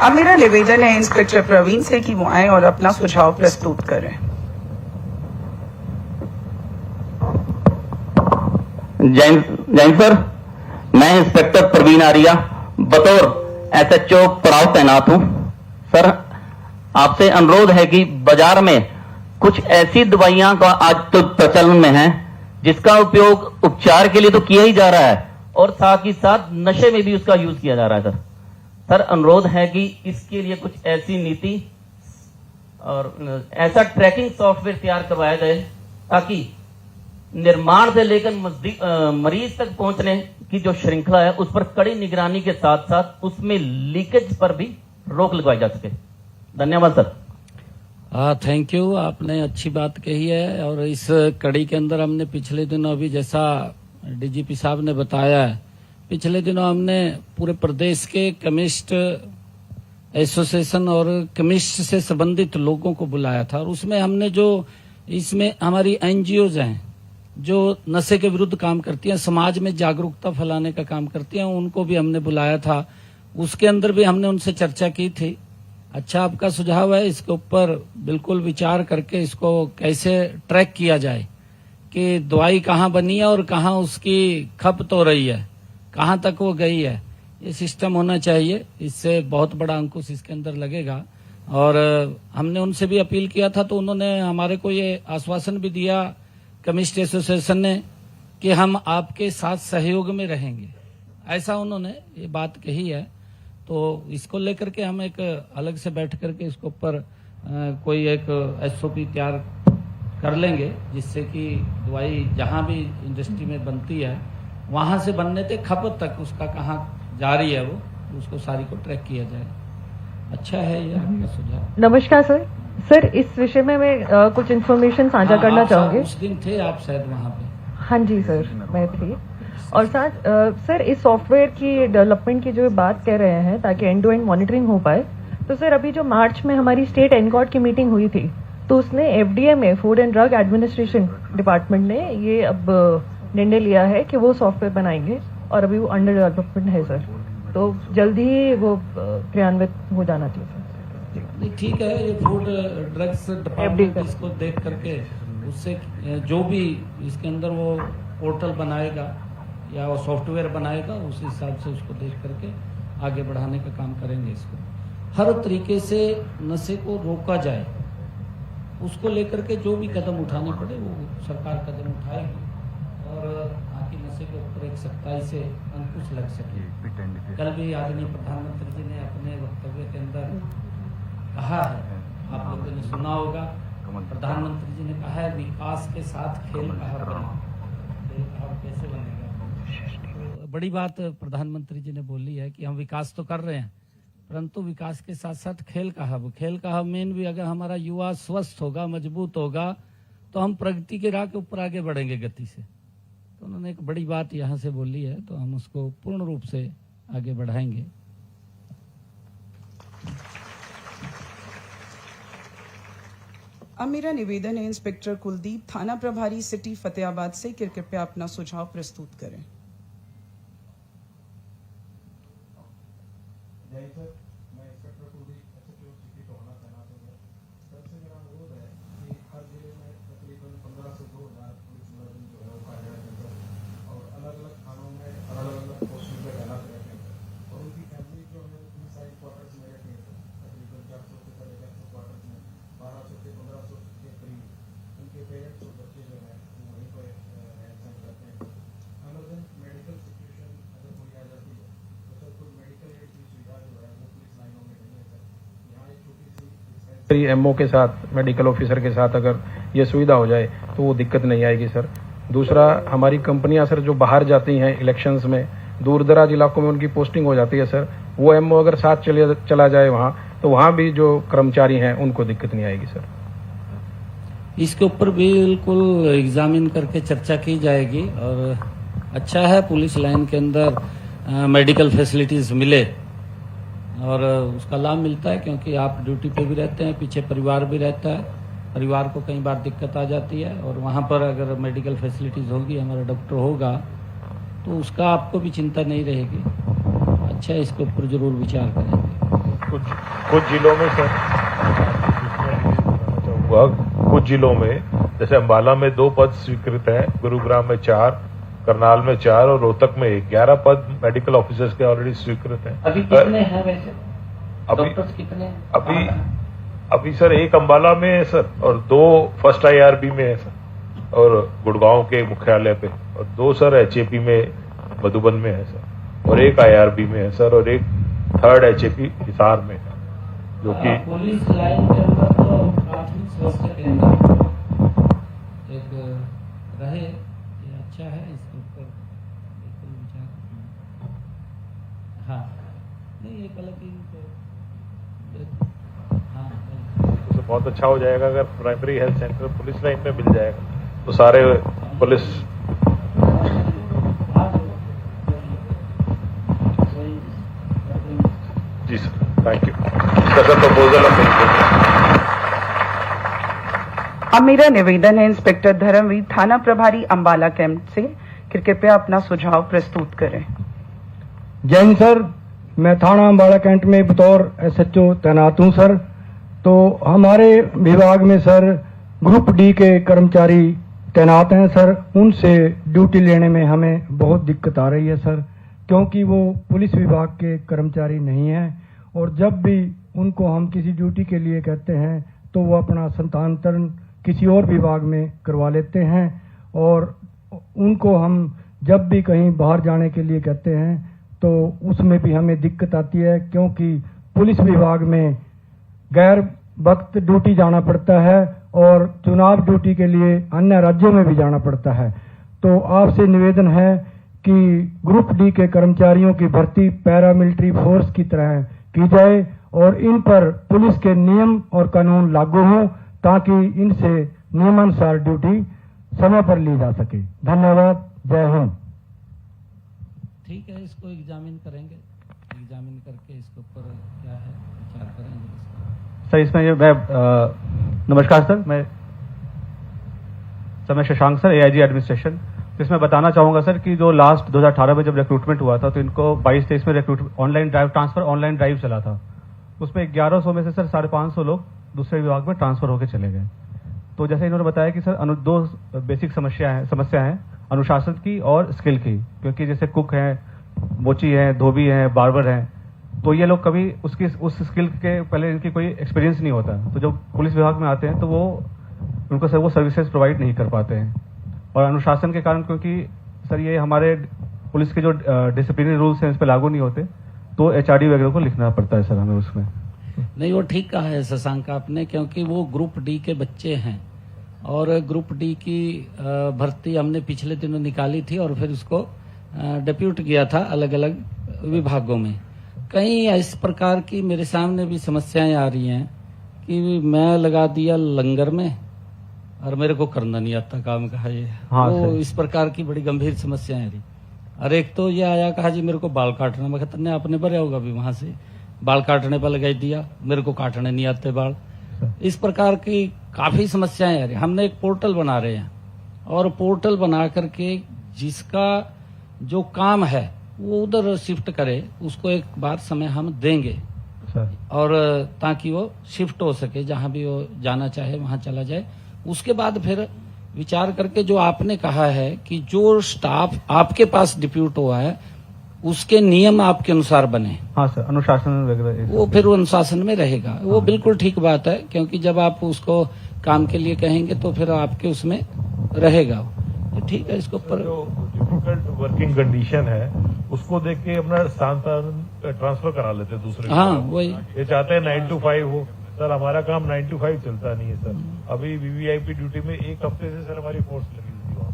अब मेरा निवेदन है इंस्पेक्टर प्रवीण से कि वो आए और अपना सुझाव प्रस्तुत करें। जैन सर, मैं इंस्पेक्टर प्रवीण आर्या बतौर एसएचओ पड़ाव तैनात हूं। सर, आपसे अनुरोध है कि बाजार में कुछ ऐसी दवाइयां का आज तो प्रचलन में है जिसका उपयोग उपचार के लिए तो किया ही जा रहा है और साथ ही साथ नशे में भी उसका यूज किया जा रहा है। सर अनुरोध है कि इसके लिए कुछ ऐसी नीति और ऐसा ट्रैकिंग सॉफ्टवेयर तैयार करवाया जाए ताकि निर्माण से लेकर मरीज तक पहुंचने की जो श्रृंखला है उस पर कड़ी निगरानी के साथ साथ उसमें लीकेज पर भी रोक लगवाई जा सके। धन्यवाद सर। थैंक यू, आपने अच्छी बात कही है। और इस कड़ी के अंदर हमने पिछले दिनों अभी जैसा डीजीपी साहब ने बताया है, पिछले दिनों हमने पूरे प्रदेश के केमिस्ट एसोसिएशन और केमिस्ट से संबंधित लोगों को बुलाया था और उसमें हमने जो इसमें हमारी एनजीओज हैं जो नशे के विरुद्ध काम करती हैं, समाज में जागरूकता फैलाने का काम करती हैं, उनको भी हमने बुलाया था। उसके अंदर भी हमने उनसे चर्चा की थी। अच्छा आपका सुझाव है, इसके ऊपर बिल्कुल विचार करके इसको कैसे ट्रैक किया जाए कि दवाई कहाँ बनी है और कहाँ उसकी खपत हो रही है, कहाँ तक वो गई है, ये सिस्टम होना चाहिए। इससे बहुत बड़ा अंकुश इसके अंदर लगेगा। और हमने उनसे भी अपील किया था तो उन्होंने हमारे को ये आश्वासन भी दिया केमिस्ट एसोसिएशन ने कि हम आपके साथ सहयोग में रहेंगे, ऐसा उन्होंने ये बात कही है। तो इसको लेकर के हम एक अलग से बैठ करके इसके ऊपर कोई एक एसओपी तैयार कर लेंगे जिससे कि दवाई जहां भी इंडस्ट्री में बनती है वहां से बनने तक खपत तक उसका कहाँ जा रही है वो उसको सारी को ट्रैक किया जाए। अच्छा है ये आपका सुझाव। नमस्कार सर। सर इस विषय में मैं कुछ इन्फॉर्मेशन साझा करना चाहूंगी। उस दिन थे आप शायद वहाँ पे? हाँ जी सर, मैं थी। और साथ सर इस सॉफ्टवेयर की डेवलपमेंट की जो बात कर रहे हैं ताकि एंड टू एंड मॉनिटरिंग हो पाए, तो सर अभी जो मार्च में हमारी स्टेट एनकॉर्ड की मीटिंग हुई थी तो उसने एफडीए में food and drug administration department ने ये अब निर्णय लिया है कि वो सॉफ्टवेयर बनाएंगे और अभी वो अंडर डेवलपमेंट है सर, तो जल्दी ही वो क्रियान्वित हो जाना चाहिए। नहीं ठीक है, ये फूड ड्रग्स डिपार्टमेंट इसको देख करके उससे जो भी इसके अंदर वो पोर्टल बनाएगा या वो सॉफ्टवेयर बनाएगा उस हिसाब से उसको देख करके आगे बढ़ाने का काम करेंगे। इसको हर तरीके से नशे को रोका जाए, उसको लेकर के जो भी कदम उठाने पड़े वो सरकार कदम उठाएगी और आगे नशे के ऊपर एक सख्ताई से अंकुश लग सके। कल भी आदरणीय प्रधानमंत्री जी ने अपने वक्तव्य के अंदर कहा है, आप लोगों ने सुना होगा, प्रधानमंत्री जी ने कहा है विकास के साथ खेल कहाँ बने, कैसे बनेगा। तो बड़ी बात प्रधानमंत्री जी ने बोली है कि हम विकास तो कर रहे हैं परंतु विकास के साथ साथ खेल का हब मेन भी अगर हमारा युवा स्वस्थ होगा, मजबूत होगा, तो हम प्रगति के राह के ऊपर आगे बढ़ेंगे गति से। तो उन्होंने एक बड़ी बात यहाँ से बोली है, तो हम उसको पूर्ण रूप से आगे बढ़ाएंगे। अब मेरा निवेदन है इंस्पेक्टर कुलदीप, थाना प्रभारी सिटी फतेहाबाद से, कि कृपया अपना सुझाव प्रस्तुत करें। एमओ के साथ, मेडिकल ऑफिसर के साथ अगर ये सुविधा हो जाए तो वो दिक्कत नहीं आएगी सर। दूसरा, हमारी कंपनियां सर जो बाहर जाती हैं इलेक्शंस में, दूर दराज इलाकों में उनकी पोस्टिंग हो जाती है सर, वो एमओ अगर साथ चला जाए वहाँ, तो वहाँ भी जो कर्मचारी हैं उनको दिक्कत नहीं आएगी सर। इसके ऊपर बिल्कुल एग्जामिन करके चर्चा की जाएगी। और अच्छा है पुलिस लाइन के अंदर मेडिकल फैसिलिटीज मिले, और उसका लाभ मिलता है, क्योंकि आप ड्यूटी पे भी रहते हैं, पीछे परिवार भी रहता है, परिवार को कई बार दिक्कत आ जाती है, और वहाँ पर अगर मेडिकल फैसिलिटीज होगी, हमारा डॉक्टर होगा, तो उसका आपको भी चिंता नहीं रहेगी। अच्छा, इसके ऊपर जरूर विचार करेंगे। कुछ जिलों में सर, कुछ जिलों में जैसे अंबाला में 2 पद स्वीकृत है, गुरुग्राम में 4, करनाल में 4 और रोहतक में 11 पद मेडिकल ऑफिसर्स के ऑलरेडी स्वीकृत हैं। अभी कितने हैं वैसे? डॉक्टर्स कितने हैं? अभी सर 1 अंबाला में है सर, और 2 फर्स्ट IRB में है सर, और गुड़गांव के मुख्यालय पे, और 2 सर HAP में मधुबन में है सर, और 1 IRB में है सर, और 1 3rd HAP हिसार में है, जो कि पुलिस लाइन के अंदर तो प्राथमिक स्वास्थ्य केंद्र एक रहे, ये अच्छा है। इसके ऊपर बिल्कुल विचार, हाँ नहीं, एक अलग ही तो बहुत अच्छा हो जाएगा अगर primary health centre police line में मिल जाएगा, तो सारे पुलिस। जी सर, थैंक यू। इसका सर प्रपोजल अब मेरा निवेदन है इंस्पेक्टर धर्मवीर, थाना प्रभारी अंबाला कैंप से, कि कृपया अपना सुझाव प्रस्तुत करें। जय हिंद सर, मैं थाना अंबाला कैंट में बतौर SHO तैनात हूं सर। तो हमारे विभाग में सर ग्रुप D के कर्मचारी तैनात हैं सर, उनसे ड्यूटी लेने में हमें बहुत दिक्कत आ रही है सर, क्योंकि वो पुलिस विभाग के कर्मचारी नहीं हैं, और जब भी उनको हम किसी ड्यूटी के लिए कहते हैं तो वो अपना स्थानांतरण किसी और विभाग में करवा लेते हैं, और उनको हम जब भी कहीं बाहर जाने के लिए कहते हैं तो उसमें भी हमें दिक्कत आती है, क्योंकि पुलिस विभाग में गैर वक्त ड्यूटी जाना पड़ता है और चुनाव ड्यूटी के लिए अन्य राज्यों में भी जाना पड़ता है। तो आपसे निवेदन है कि ग्रुप D के कर्मचारियों की भर्ती पैरामिलिट्री फोर्स की तरह की जाए, और इन पर पुलिस के नियम और कानून लागू हों, ताकि इनसे नियमानुसार ड्यूटी समय पर ली जा सके। धन्यवाद, जय हिंद। ठीक है, इसको एग्जामिन करेंगे, एग्जामिन करके इसके ऊपर क्या है विचार करेंगे सर। इसमें नमस्कार सर, मैं शशांक सर, AIG एडमिनिस्ट्रेशन। इसमें बताना चाहूंगा सर कि जो लास्ट 2018 में जब रिक्रूटमेंट हुआ था, तो इनको 22-23 में ऑनलाइन ड्राइव चला था। उसमें 1100 में से सर 550 लोग दूसरे विभाग में ट्रांसफर होकर चले गए। तो जैसे इन्होंने बताया कि सर 2 बेसिक समस्या हैं, अनुशासन की और स्किल की, क्योंकि जैसे कुक हैं, मोची हैं, धोबी हैं, बार्बर हैं, तो ये लोग कभी उस स्किल के पहले इनकी कोई एक्सपीरियंस नहीं होता, तो जब पुलिस विभाग में आते हैं तो उनको सर वो सर्विसेज प्रोवाइड नहीं कर पाते हैं। और अनुशासन के कारण, क्योंकि सर ये हमारे पुलिस के जो डिसिप्लिनरी रूल्स हैं इस पर लागू नहीं होते, तो HRD वगैरह को लिखना पड़ता है सर हमें उसमें। नहीं, वो ठीक कहा है शशांक आपने, क्योंकि वो ग्रुप D के बच्चे हैं, और ग्रुप D की भर्ती हमने पिछले दिनों निकाली थी, और फिर उसको डिप्यूट किया था अलग अलग विभागों में। कई इस प्रकार की मेरे सामने भी समस्याएं आ रही हैं कि मैं लगा दिया लंगर में और मेरे को करना नहीं आता काम, कहा ये वो इस प्रकार की बड़ी गंभीर समस्याएं आ रही। और एक तो ये आया, कहा जी मेरे को बाल काटना, मैं कहता नहीं आपने भरा होगा भी वहां से बाल काटने पर लगा दिया, मेरे को काटने नहीं आते बाल। इस प्रकार की काफी समस्याएं आ रही। हमने एक पोर्टल बना रहे हैं और पोर्टल बना करके जिसका जो काम है वो उधर शिफ्ट करे, उसको एक बार समय हम देंगे और ताकि वो शिफ्ट हो सके, जहां भी वो जाना चाहे वहां चला जाए। उसके बाद फिर विचार करके जो आपने कहा है कि जो स्टाफ आपके पास डिप्यूट हुआ है उसके नियम आपके अनुसार बने। हाँ सर, अनुशासन वगैरह वो फिर वो अनुशासन में रहेगा। वो बिल्कुल ठीक बात है, क्योंकि जब आप उसको काम के लिए कहेंगे तो फिर आपके उसमें रहेगा। ठीक है, इसके ऊपर जो डिफिकल्ट वर्किंग कंडीशन है उसको देख के अपना स्थान ट्रांसफर करा लेते हैं दूसरे। हाँ वही, ये चाहते हैं 9 to 5 हो। सर हमारा काम 9 to 5 चलता नहीं है सर। अभी वीवीआईपी ड्यूटी में एक हफ्ते से सर हमारी फोर्स लगी हुई थी वहाँ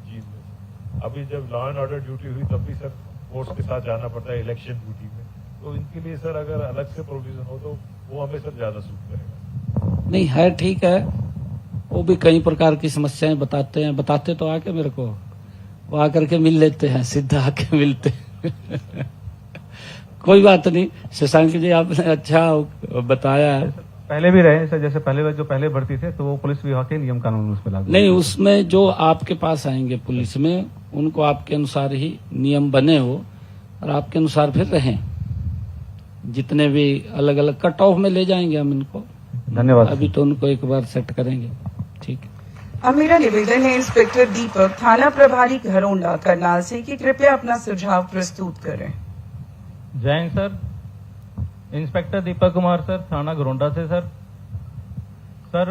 जी में। अभी जब लॉ एंड ऑर्डर ड्यूटी हुई तब भी सर फोर्स के साथ जाना पड़ता है इलेक्शन ड्यूटी में। तो इनके लिए सर अगर अलग से प्रोविजन हो तो वो हमें सर ज्यादा सूट करेगा। नहीं है, ठीक है। वो भी कई प्रकार की समस्याएं बताते हैं, बताते तो आके मेरे को, वो आकर के मिल लेते हैं, सीधा आके मिलते हैं। कोई बात नहीं शशांक जी, आपने अच्छा बताया है। पहले भी रहे सर, जैसे पहले जो पहले भर्ती थे तो वो पुलिस विभाग के नियम कानून उसमें लागू नहीं, उसमें जो आपके पास आएंगे पुलिस में उनको आपके अनुसार ही नियम बने हो और आपके अनुसार फिर रहें। जितने भी अलग अलग कट ऑफ में ले जाएंगे हम इनको। धन्यवाद। अभी तो उनको एक बार सेट करेंगे। ठीक है। अब मेरा निवेदन है इंस्पेक्टर दीपक, थाना प्रभारी घरोंडा करनाल से, कि कृपया अपना सुझाव प्रस्तुत करें। जय हिंद sir, inspector Deepak Kumar sir, थाना घरोंडा से। सर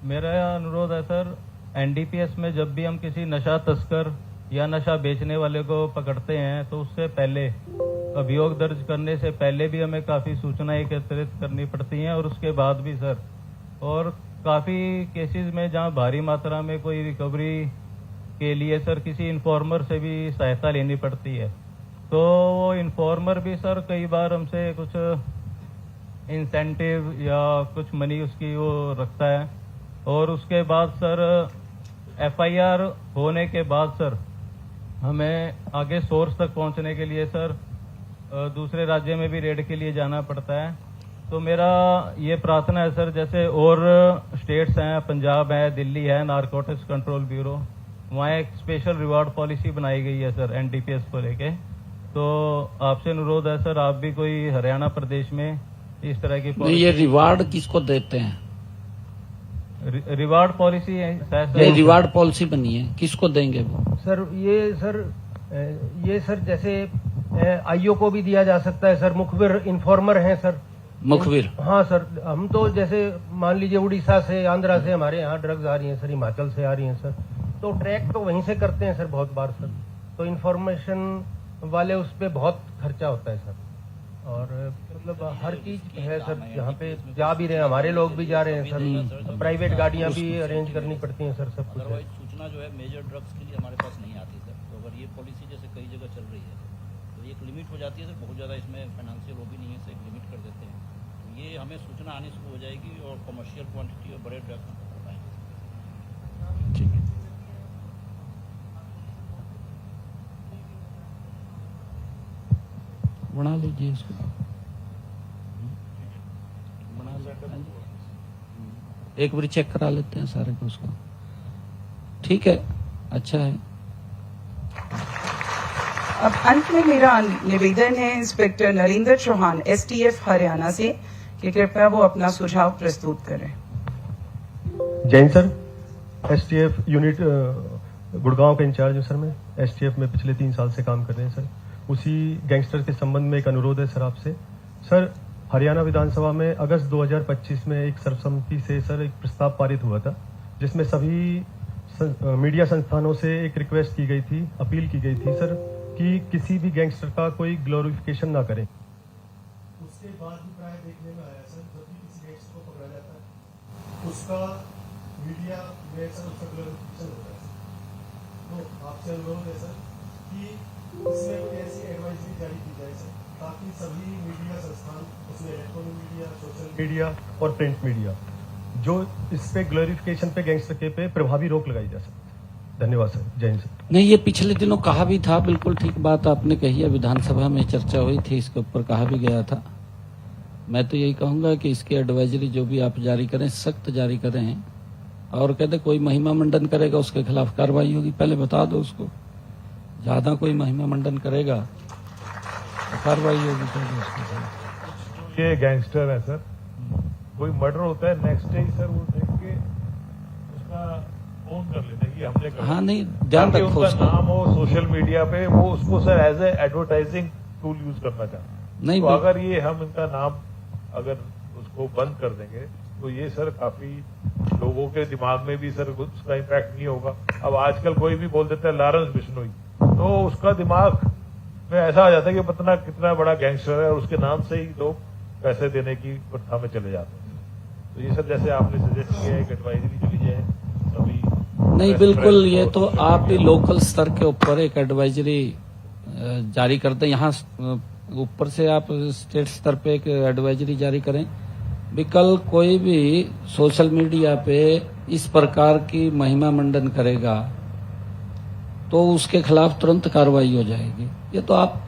मेरा अनुरोध है सर, एनडीपीएस में जब भी हम किसी नशा तस्कर या नशा बेचने वाले को पकड़ते हैं तो उससे पहले, अभियोग दर्ज करने से पहले भी हमें काफ़ी सूचनाएं एकत्रित करनी पड़ती हैं और उसके बाद भी सर। और काफ़ी केसेस में जहां भारी मात्रा में कोई रिकवरी के लिए सर किसी इन्फॉर्मर से भी सहायता लेनी पड़ती है, तो वो इन्फॉर्मर भी सर कई बार हमसे कुछ इंसेंटिव या कुछ मनी उसकी वो रखता है। और उसके बाद सर एफआईआर होने के बाद सर हमें आगे सोर्स तक पहुंचने के लिए सर दूसरे राज्य में भी रेड के लिए जाना पड़ता है। तो मेरा ये प्रार्थना है सर, जैसे और स्टेट्स हैं, पंजाब है, दिल्ली है, नारकोटिक्स कंट्रोल ब्यूरो, वहाँ एक स्पेशल रिवार्ड पॉलिसी बनाई गई है सर एनडीपीएस को लेके। तो आपसे अनुरोध है सर, आप भी कोई हरियाणा प्रदेश में इस तरह की ये रिवार्ड किसको देते हैं? रिवार्ड पॉलिसी है ये रिवार्ड पॉलिसी बनी है, किसको देंगे वो? सर ये सर जैसे आईओ को भी दिया जा सकता है सर, मुखबिर इन्फॉर्मर हैं सर। मुखबिर? हाँ सर, हम तो जैसे मान लीजिए उड़ीसा से, आंध्रा से हमारे यहाँ ड्रग्स आ रही हैं सर, हिमाचल से आ रही हैं सर, तो ट्रैक तो वहीं से करते हैं सर बहुत बार सर। तो इन्फॉर्मेशन वाले उस पर बहुत खर्चा होता है सर। और मतलब हर चीज है सर, यहाँ पे जा भी रहे हैं, हमारे लोग भी जा रहे हैं सर, प्राइवेट गाड़ियाँ भी अरेंज करनी पड़ती हैं सर, सब कुछ। सूचना जो है मेजर ड्रग्स के लिए हमारे पास नहीं आती सर। तो अगर ये पॉलिसी जैसे कई जगह चल रही है तो एक लिमिट हो जाती है सर, बहुत ज़्यादा इसमें फाइनेंशियल वो भी नहीं है सर, एक लिमिट कर देते हैं। तो ये हमें सूचना आनी शुरू हो जाएगी और कमर्शियल क्वान्टिटी और बड़े ड्रग्स ठीक है। बना लीजिए इसको, बना लेते हैं, एक बार चेक करा लेते हैं सारे को उसको। ठीक है, अच्छा है। अब अंत में मेरा निवेदन है इंस्पेक्टर नरेंद्र चौहान, एसटीएफ हरियाणा से, कि कृपया वो अपना सुझाव प्रस्तुत करें। Jain sir, STF unit Gurgaon का इंचार्ज हूं सर मैं। एसटीएफ में पिछले 3 साल से काम कर रहे हैं सर। उसी गैंगस्टर के संबंध में एक अनुरोध है सर आपसे। सर हरियाणा विधानसभा में अगस्त 2025 में एक सर्वसम्मति से सर एक प्रस्ताव पारित हुआ था, जिसमें सभी मीडिया संस्थानों से एक रिक्वेस्ट की गई थी, अपील की गई थी सर, कि किसी भी गैंगस्टर का कोई ग्लोरिफिकेशन ना करें। उसके बाद भी प्राय देखने में आया सर, जब भी किसी गैंगस्टर को पकड़ा जाता है उसका मीडिया में सर उसका ग्लोरिफिकेशन होता है। तो आपसे अनुरोध है सर कि इसमें कोई ऐसी एडवाइजरी जारी की जाए सर, ताकि सभी मीडिया संस्थान, उसमें इलेक्ट्रॉनिक मीडिया, सोशल मीडिया और प्रिंट मीडिया, जो इस पे ग्लोरिफिकेशन पे गैंगस्टर के पे प्रभावी रोक लगाई जा सकती है। धन्यवाद सर। जय हिंद सर। नहीं, ये पिछले दिनों कहा भी था, बिल्कुल ठीक बात आपने कही है, विधानसभा में चर्चा हुई थी, इसके ऊपर कहा भी गया था। मैं तो यही कहूंगा कि इसकी एडवाइजरी जो भी आप जारी करें, सख्त जारी करें, और कहते कोई महिमा मंडन करेगा उसके खिलाफ कार्रवाई होगी, पहले बता दो उसको। ज्यादा कोई महिमा मंडन करेगा तो कार्रवाई होगी पहले उसके खिलाफ। ये गैंगस्टर है सर, कोई मर्डर होता है नेक्स्ट डे सर वो देख के उसका ओन कर लेते हैं कि हमने कर। हाँ नहीं, ध्यान रखो उसका नाम हो सोशल मीडिया पे, वो उसको sir as a advertising tool use करना चाहते हैं। तो अगर ये हम इनका नाम अगर उसको बंद कर देंगे तो ये सर काफी लोगों के दिमाग में भी सर उसका इम्पैक्ट नहीं होगा। अब आजकल कोई भी बोल देता है लॉरेंस बिश्नोई, तो उसका दिमाग में ऐसा आ जाता है कि पता कितना बड़ा गैंगस्टर है, और उसके नाम से ही लोग पैसे देने की प्रथा में चले जाते हैं। तो ये सब जैसे आपने सजेस्ट किया है, एक एडवाइजरी जो ली जाए सभी। नहीं बिल्कुल, ये तो आप भी लोकल स्तर के ऊपर एक एडवाइजरी जारी कर दें, यहाँ ऊपर से आप स्टेट स्तर पे एक एडवाइजरी जारी करें। कल कोई भी सोशल मीडिया पे इस प्रकार की महिमा मंडन करेगा तो उसके खिलाफ तुरंत कार्रवाई हो जाएगी। ये तो आप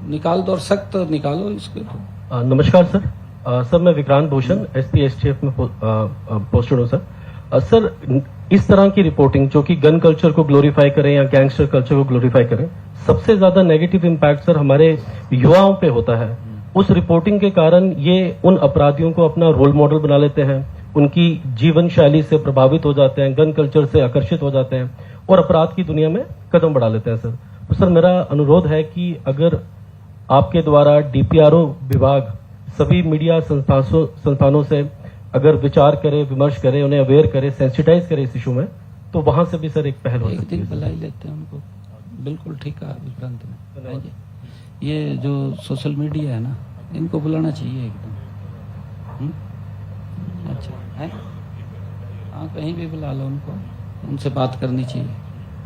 निकाल दो और सख्त निकालो इसके तो। नमस्कार सर। सर मैं विक्रांत भूषण एसपी एसटीएफ में पोस्टेड हूँ सर। सर इस तरह की रिपोर्टिंग जो कि गन कल्चर को ग्लोरीफाई करें या गैंगस्टर कल्चर को ग्लोरीफाई करें, सबसे ज्यादा नेगेटिव इम्पैक्ट सर हमारे युवाओं पे होता है। उस रिपोर्टिंग के कारण ये उन अपराधियों को अपना रोल मॉडल बना लेते हैं, उनकी जीवन शैली से प्रभावित हो जाते हैं, गन कल्चर से आकर्षित हो जाते हैं और अपराध की दुनिया में कदम बढ़ा लेते हैं सर। तो सर मेरा अनुरोध है कि अगर आपके द्वारा डीपीआरओ विभाग सभी मीडिया संस्थानों से अगर विचार करे, विमर्श करे, उन्हें अवेयर करे, सेंसिटाइज करे इस इशू में, तो वहां से भी सर एक पहल हो सकती है। बुला लेते हैं उनको। बिल्कुल ठीक है विक्रांत ने। ये जो सोशल मीडिया है ना, इनको बुलाना चाहिए एकदम। अच्छा है, हाँ कहीं भी बुला लो उनको, उनसे बात करनी चाहिए।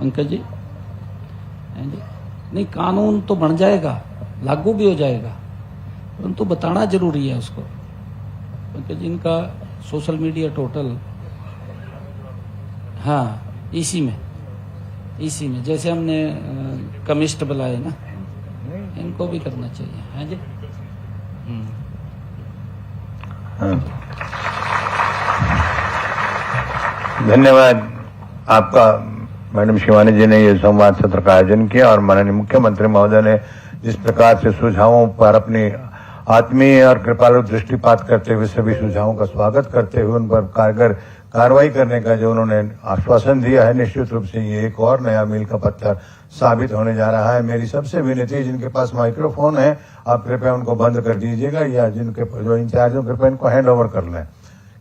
पंकज जी, नहीं कानून तो बन जाएगा, लागू भी हो जाएगा, परंतु बताना जरूरी है उसको। पंकज जी, इनका सोशल मीडिया टोटल, हाँ इसी में जैसे हमने कमिस्ट बुलाए ना, इनको भी करना चाहिए। हाँ जी। धन्यवाद आपका मैडम शिवानी जी ने ये संवाद सत्र का आयोजन किया, और माननीय मुख्यमंत्री महोदय ने जिस प्रकार से सुझावों पर अपनी आत्मीय और कृपालु दृष्टिपात करते हुए सभी सुझावों का स्वागत करते हुए उन पर कारगर कार्रवाई करने का जो उन्होंने आश्वासन दिया है, निश्चित रूप से ये एक और नया मील का पत्थर साबित होने जा रहा है। मेरी सबसे विनती, जिनके पास माइक्रोफोन है आप कृपया उनको बंद कर दीजिएगा, या जिनके जो इंचार्ज हो कृपया इनको हैंड ओवर कर लें,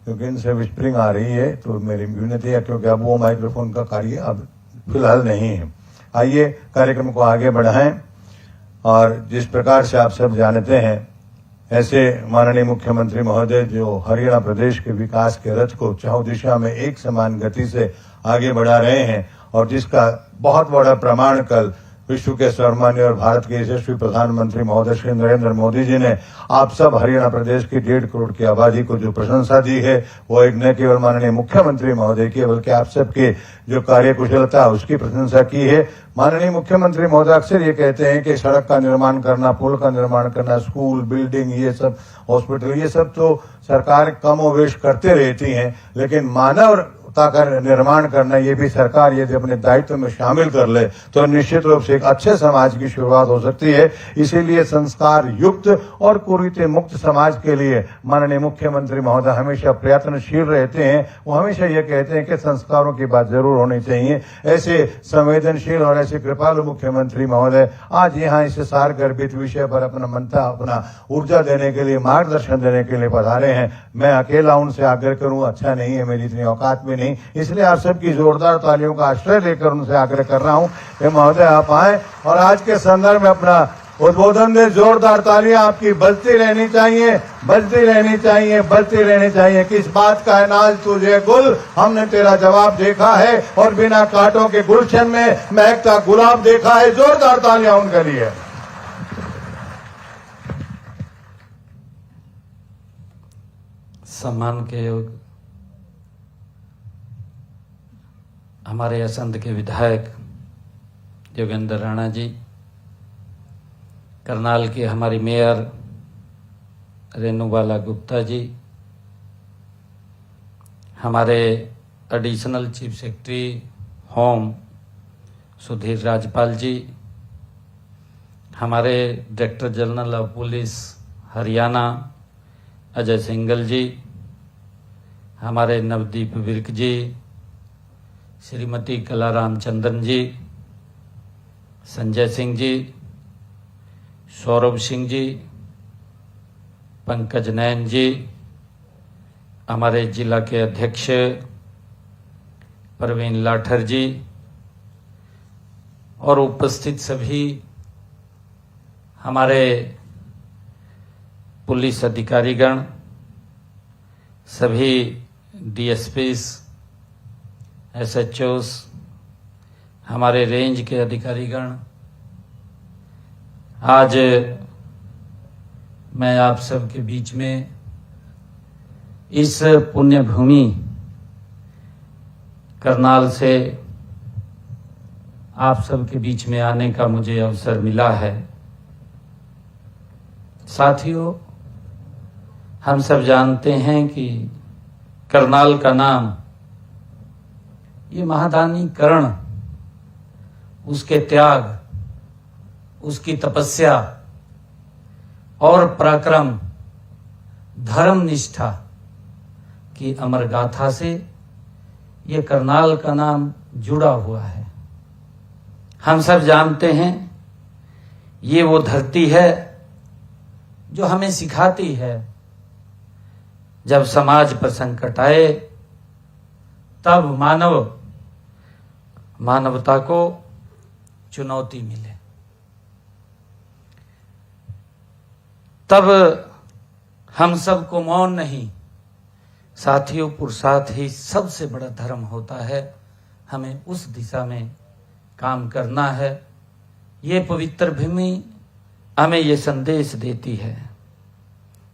क्योंकि इनसे विस्परिंग आ रही है। तो मेरी विनती है, क्योंकि अब वो माइक्रोफोन का कार्य अब फिलहाल नहीं है। आइए कार्यक्रम को आगे बढ़ाएं, और जिस प्रकार से आप सब जानते हैं, ऐसे माननीय मुख्यमंत्री महोदय जो हरियाणा प्रदेश के विकास के रथ को चारों दिशा में एक समान गति से आगे बढ़ा रहे हैं, और जिसका बहुत बड़ा प्रमाण कल विश्व के सर्वमान्य और भारत के यशस्वी प्रधानमंत्री महोदय श्री नरेंद्र मोदी जी ने आप सब हरियाणा प्रदेश की 1.5 करोड़ की आबादी को जो प्रशंसा दी है, वो एक न केवल माननीय मुख्यमंत्री महोदय की बल्कि आप सबके जो कार्यकुशलता उसकी प्रशंसा की है। माननीय मुख्यमंत्री महोदय अक्सर ये कहते हैं कि सड़क का निर्माण करना, पुल का निर्माण करना, स्कूल, बिल्डिंग, ये सब, हॉस्पिटल, ये सब तो सरकार कमोवेश करते रहती है, लेकिन मानवता का निर्माण करना ये भी सरकार यदि अपने दायित्व में शामिल कर ले तो निश्चित रूप से एक अच्छे समाज की शुरुआत हो सकती है। इसीलिए संस्कार युक्त और कुरीति मुक्त समाज के लिए माननीय मुख्यमंत्री महोदय हमेशा प्रयत्नशील रहते हैं। वो हमेशा ये कहते हैं कि संस्कारों की बात जरूर होनी चाहिए। ऐसे संवेदनशील और ऐसे कृपालु मुख्यमंत्री महोदय आज यहाँ इस सार गर्भित विषय पर अपना मंथा, अपना ऊर्जा देने के लिए, मार्गदर्शन देने के लिए पधारे हैं। मैं अकेला उनसे आग्रह करूं अच्छा नहीं है, मेरी इतनी औकात में नहीं, इसलिए आप सबकी जोरदार तालियों का आश्रय लेकर उनसे आग्रह कर रहा हूं कि महोदय आप आए और आज के संदर्भ में अपना उद्बोधन दे। जोरदार तालियां आपकी बजती रहनी चाहिए, बजती रहनी चाहिए, बजती रहनी चाहिए। किस बात का है नाज तुझे गुल, हमने तेरा जवाब देखा है, और बिना कांटों के गुलशन में महकता गुलाब देखा है। जोरदार तालियां उनके लिए। सम्मान के योग हमारे असंध के विधायक योगेंद्र राणा जी, करनाल के हमारी मेयर रेणुबाला गुप्ता जी, हमारे additional chief secretary home Sudhir Rajpal ji, हमारे director general of police Haryana Ajay Singla ji, हमारे नवदीप विर्क जी, श्रीमती कला रामचंद्रन जी, संजय सिंह जी, सौरभ सिंह जी, पंकज नैन जी, हमारे जिला के अध्यक्ष प्रवीण लाठर जी और उपस्थित सभी हमारे पुलिस अधिकारीगण, सभी डीएसपीस, एसएचओस, हमारे रेंज के अधिकारीगण, आज मैं आप सबके बीच में इस पुण्य भूमि करनाल से आप सबके बीच में आने का मुझे अवसर मिला है। साथियों, हम सब जानते हैं कि करनाल का नाम, ये महादानी कर्ण, उसके त्याग, उसकी तपस्या और पराक्रम, धर्म निष्ठा की अमर गाथा से ये करनाल का नाम जुड़ा हुआ है। हम सब जानते हैं ये वो धरती है जो हमें सिखाती है जब समाज पर संकट आए तब मानवता को चुनौती मिले, तब हम सबको मौन नहीं, साथियों पुरुषार्थ ही सबसे बड़ा धर्म होता है। हमें उस दिशा में काम करना है। ये पवित्र भूमि हमें ये संदेश देती है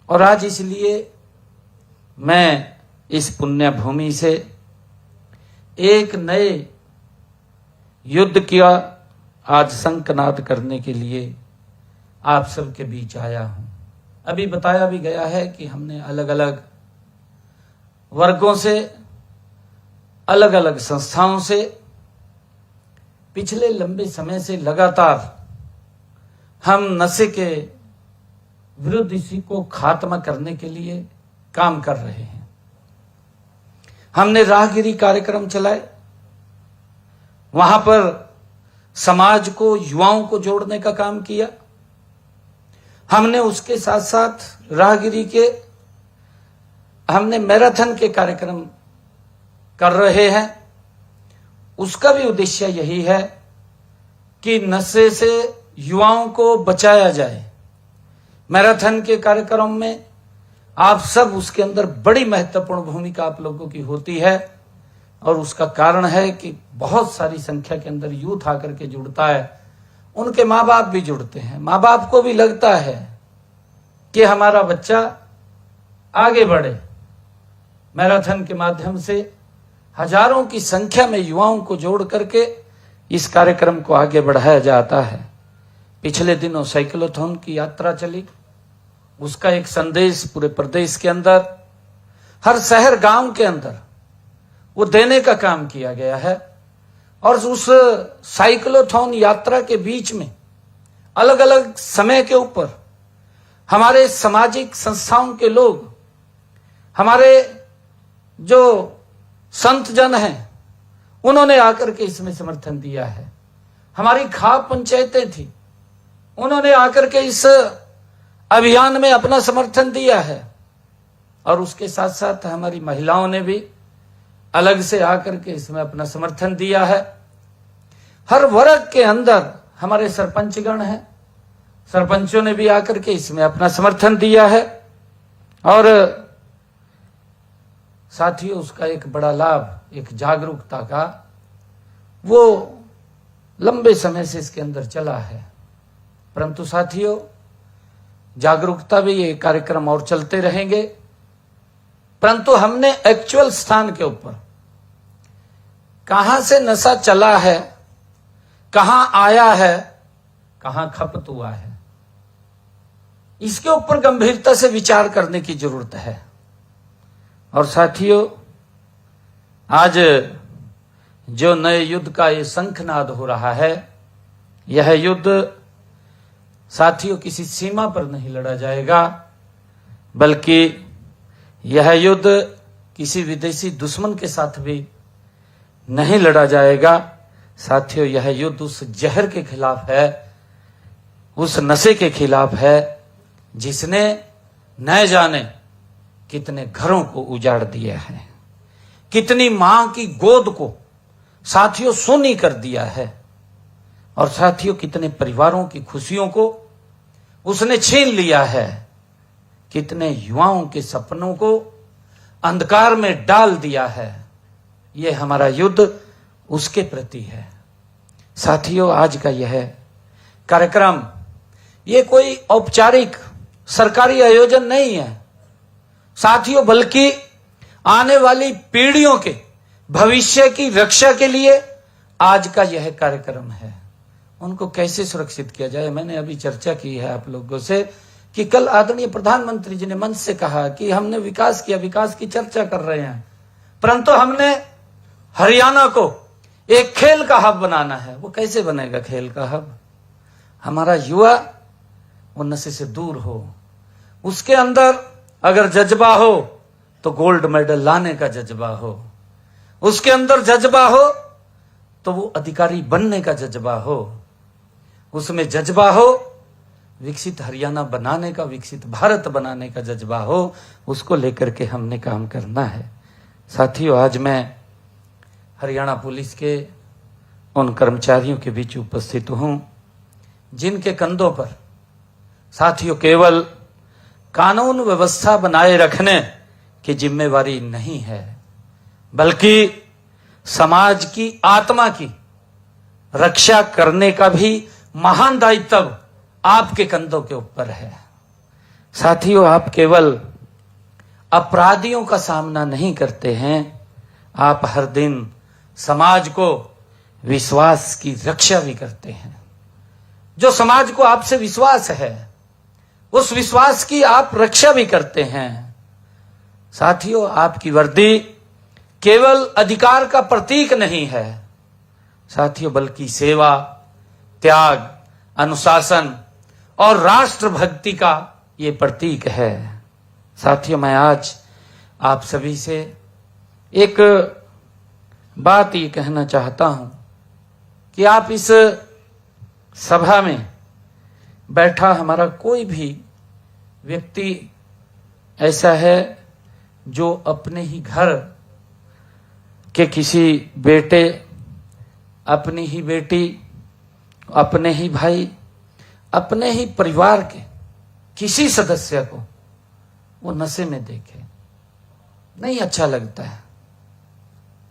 और आज इसलिए मैं इस पुण्य भूमि से एक नए युद्ध का आज शंखनाद करने के लिए आप सबके बीच आया हूं। अभी बताया भी गया है कि हमने अलग अलग वर्गों से, अलग अलग संस्थाओं से पिछले लंबे समय से लगातार हम नशे के विरुद्ध इसी को खात्मा करने के लिए काम कर रहे हैं। हमने राहगिरी कार्यक्रम चलाए, वहां पर समाज को, युवाओं को जोड़ने का काम किया। हमने उसके साथ साथ राहगिरी के हमने मैराथन के कार्यक्रम कर रहे हैं। उसका भी उद्देश्य यही है कि नशे से युवाओं को बचाया जाए। मैराथन के कार्यक्रम में आप सब, उसके अंदर बड़ी महत्वपूर्ण भूमिका आप लोगों की होती है और उसका कारण है कि बहुत सारी संख्या के अंदर यूथ आकर के जुड़ता है। उनके माँ बाप भी जुड़ते हैं। माँ बाप को भी लगता है कि हमारा बच्चा आगे बढ़े। मैराथन के माध्यम से हजारों की संख्या में युवाओं को जोड़ करके इस कार्यक्रम को आगे बढ़ाया जाता है। पिछले दिनों साइक्लोथॉन की यात्रा चली, उसका एक संदेश पूरे प्रदेश के अंदर, हर शहर गांव के अंदर वो देने का काम किया गया है। और उस साइक्लोथॉन यात्रा के बीच में अलग अलग समय के ऊपर हमारे सामाजिक संस्थाओं के लोग, हमारे जो संत जन हैं, उन्होंने आकर के इसमें समर्थन दिया है। हमारी खाप पंचायतें थी, उन्होंने आकर के इस अभियान में अपना समर्थन दिया है। और उसके साथ साथ हमारी महिलाओं ने भी अलग से आकर के इसमें अपना समर्थन दिया है। हर वर्ग के अंदर हमारे सरपंचगण हैं, सरपंचों ने भी आकर के इसमें अपना समर्थन दिया है। और साथियों, उसका एक बड़ा लाभ, एक जागरूकता का, वो लंबे समय से इसके अंदर चला है। परंतु साथियों, जागरूकता भी ये कार्यक्रम और चलते रहेंगे। परंतु हमने एक्चुअल स्थान के ऊपर कहां से नशा चला है, कहां आया है, कहां खपत हुआ है, इसके ऊपर गंभीरता से विचार करने की जरूरत है। और साथियों, आज जो नए युद्ध का ये शंखनाद हो रहा है, यह युद्ध साथियों किसी सीमा पर नहीं लड़ा जाएगा, बल्कि यह युद्ध किसी विदेशी दुश्मन के साथ भी नहीं लड़ा जाएगा। साथियों, यह युद्ध उस जहर के खिलाफ है, उस नशे के खिलाफ है, जिसने न जाने कितने घरों को उजाड़ दिया है, कितनी मां की गोद को साथियों सुनी कर दिया है, और साथियों कितने परिवारों की खुशियों को उसने छीन लिया है, कितने युवाओं के सपनों को अंधकार में डाल दिया है। यह हमारा युद्ध उसके प्रति है। साथियों, आज का यह कार्यक्रम ये कोई औपचारिक सरकारी आयोजन नहीं है साथियों, बल्कि आने वाली पीढ़ियों के भविष्य की रक्षा के लिए आज का यह कार्यक्रम है। उनको कैसे सुरक्षित किया जाए, मैंने अभी चर्चा की है आप लोगों से कि कल आदरणीय प्रधानमंत्री जी ने मंच से कहा कि हमने विकास किया, विकास की चर्चा कर रहे हैं, परंतु हमने हरियाणा को एक खेल का हब बनाना है। वो कैसे बनेगा खेल का हब? हमारा युवा वो नशे से दूर हो, उसके अंदर अगर जज्बा हो तो गोल्ड मेडल लाने का जज्बा हो, उसके अंदर जज्बा हो तो वो अधिकारी बनने का जज्बा हो, उसमें जज्बा हो विकसित हरियाणा बनाने का, विकसित भारत बनाने का जज्बा हो, उसको लेकर के हमने काम करना है। साथियों, आज मैं हरियाणा पुलिस के उन कर्मचारियों के बीच उपस्थित हूं जिनके कंधों पर साथियों केवल कानून व्यवस्था बनाए रखने की जिम्मेवारी नहीं है, बल्कि समाज की आत्मा की रक्षा करने का भी महान दायित्व आपके कंधों के ऊपर है। साथियों, आप केवल अपराधियों का सामना नहीं करते हैं, आप हर दिन समाज को विश्वास की रक्षा भी करते हैं। जो समाज को आपसे विश्वास है, उस विश्वास की आप रक्षा भी करते हैं। साथियों, आपकी वर्दी केवल अधिकार का प्रतीक नहीं है साथियों, बल्कि सेवा, त्याग, अनुशासन और राष्ट्रभक्ति का ये प्रतीक है। साथियों, मैं आज आप सभी से एक बात ये कहना चाहता हूं कि आप इस सभा में बैठा हमारा कोई भी व्यक्ति ऐसा है जो अपने ही घर के किसी बेटे, अपनी ही बेटी, अपने ही भाई, अपने ही परिवार के किसी सदस्य को वो नशे में देखे, नहीं अच्छा लगता है।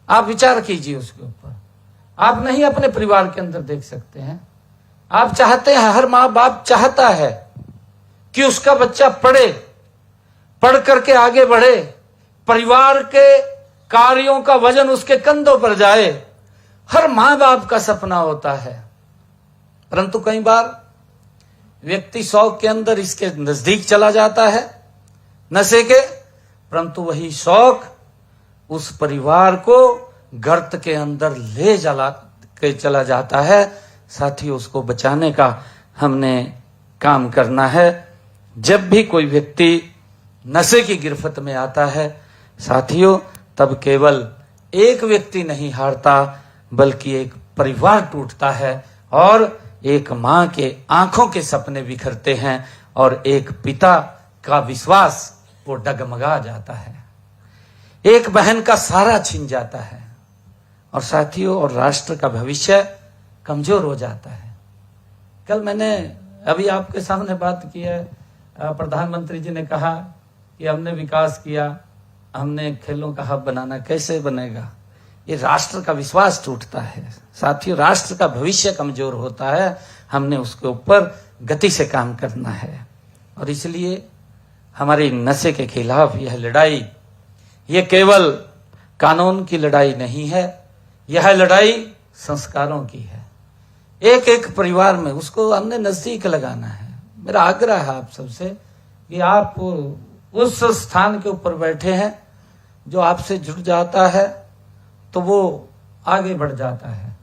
आप विचार कीजिए उसके ऊपर। आप नहीं अपने परिवार के अंदर देख सकते हैं। आप चाहते हैं, हर माँ बाप चाहता है कि उसका बच्चा पढ़े, पढ़ करके आगे बढ़े, परिवार के कार्यों का वजन उसके कंधों पर जाए। हर माँ बाप का सपना होता है, परंतु कई बार व्यक्ति शौक के अंदर इसके नजदीक चला जाता है नशे के, परंतु वही शौक उस परिवार को गर्त के अंदर ले चला जाता है। साथियों, उसको बचाने का हमने काम करना है। जब भी कोई व्यक्ति नशे की गिरफ्त में आता है साथियों, तब केवल एक व्यक्ति नहीं हारता, बल्कि एक परिवार टूटता है और एक मां के आंखों के सपने बिखरते हैं और एक पिता का विश्वास वो डगमगा जाता है, एक बहन का सहारा छिन जाता है और साथियों और राष्ट्र का भविष्य कमजोर हो जाता है। कल मैंने अभी आपके सामने बात की है, प्रधानमंत्री जी ने कहा कि हमने विकास किया, हमने खेलों का हब बनाना, कैसे बनेगा? ये राष्ट्र का विश्वास टूटता है साथियों, राष्ट्र का भविष्य कमजोर होता है। हमने उसके ऊपर गति से काम करना है और इसलिए हमारी नशे के खिलाफ यह लड़ाई ये केवल कानून की लड़ाई नहीं है, यह लड़ाई संस्कारों की है। एक एक परिवार में उसको हमने नजदीक लगाना है। मेरा आग्रह है आप सबसे कि आप उस स्थान के ऊपर बैठे हैं जो आपसे जुड़ जाता है तो वो आगे बढ़ जाता है,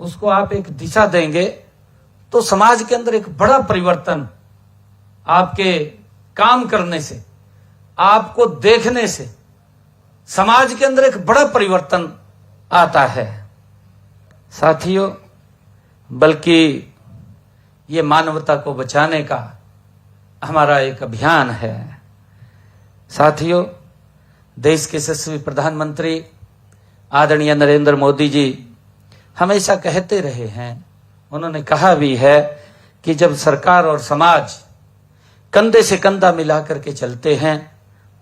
उसको आप एक दिशा देंगे तो समाज के अंदर एक बड़ा परिवर्तन आपके काम करने से, आपको देखने से समाज के अंदर एक बड़ा परिवर्तन आता है। साथियों, बल्कि ये मानवता को बचाने का हमारा एक अभियान है। साथियों, देश के यशस्वी प्रधानमंत्री आदरणीय नरेंद्र मोदी जी हमेशा कहते रहे हैं, उन्होंने कहा भी है कि जब सरकार और समाज कंधे से कंधा मिलाकर के चलते हैं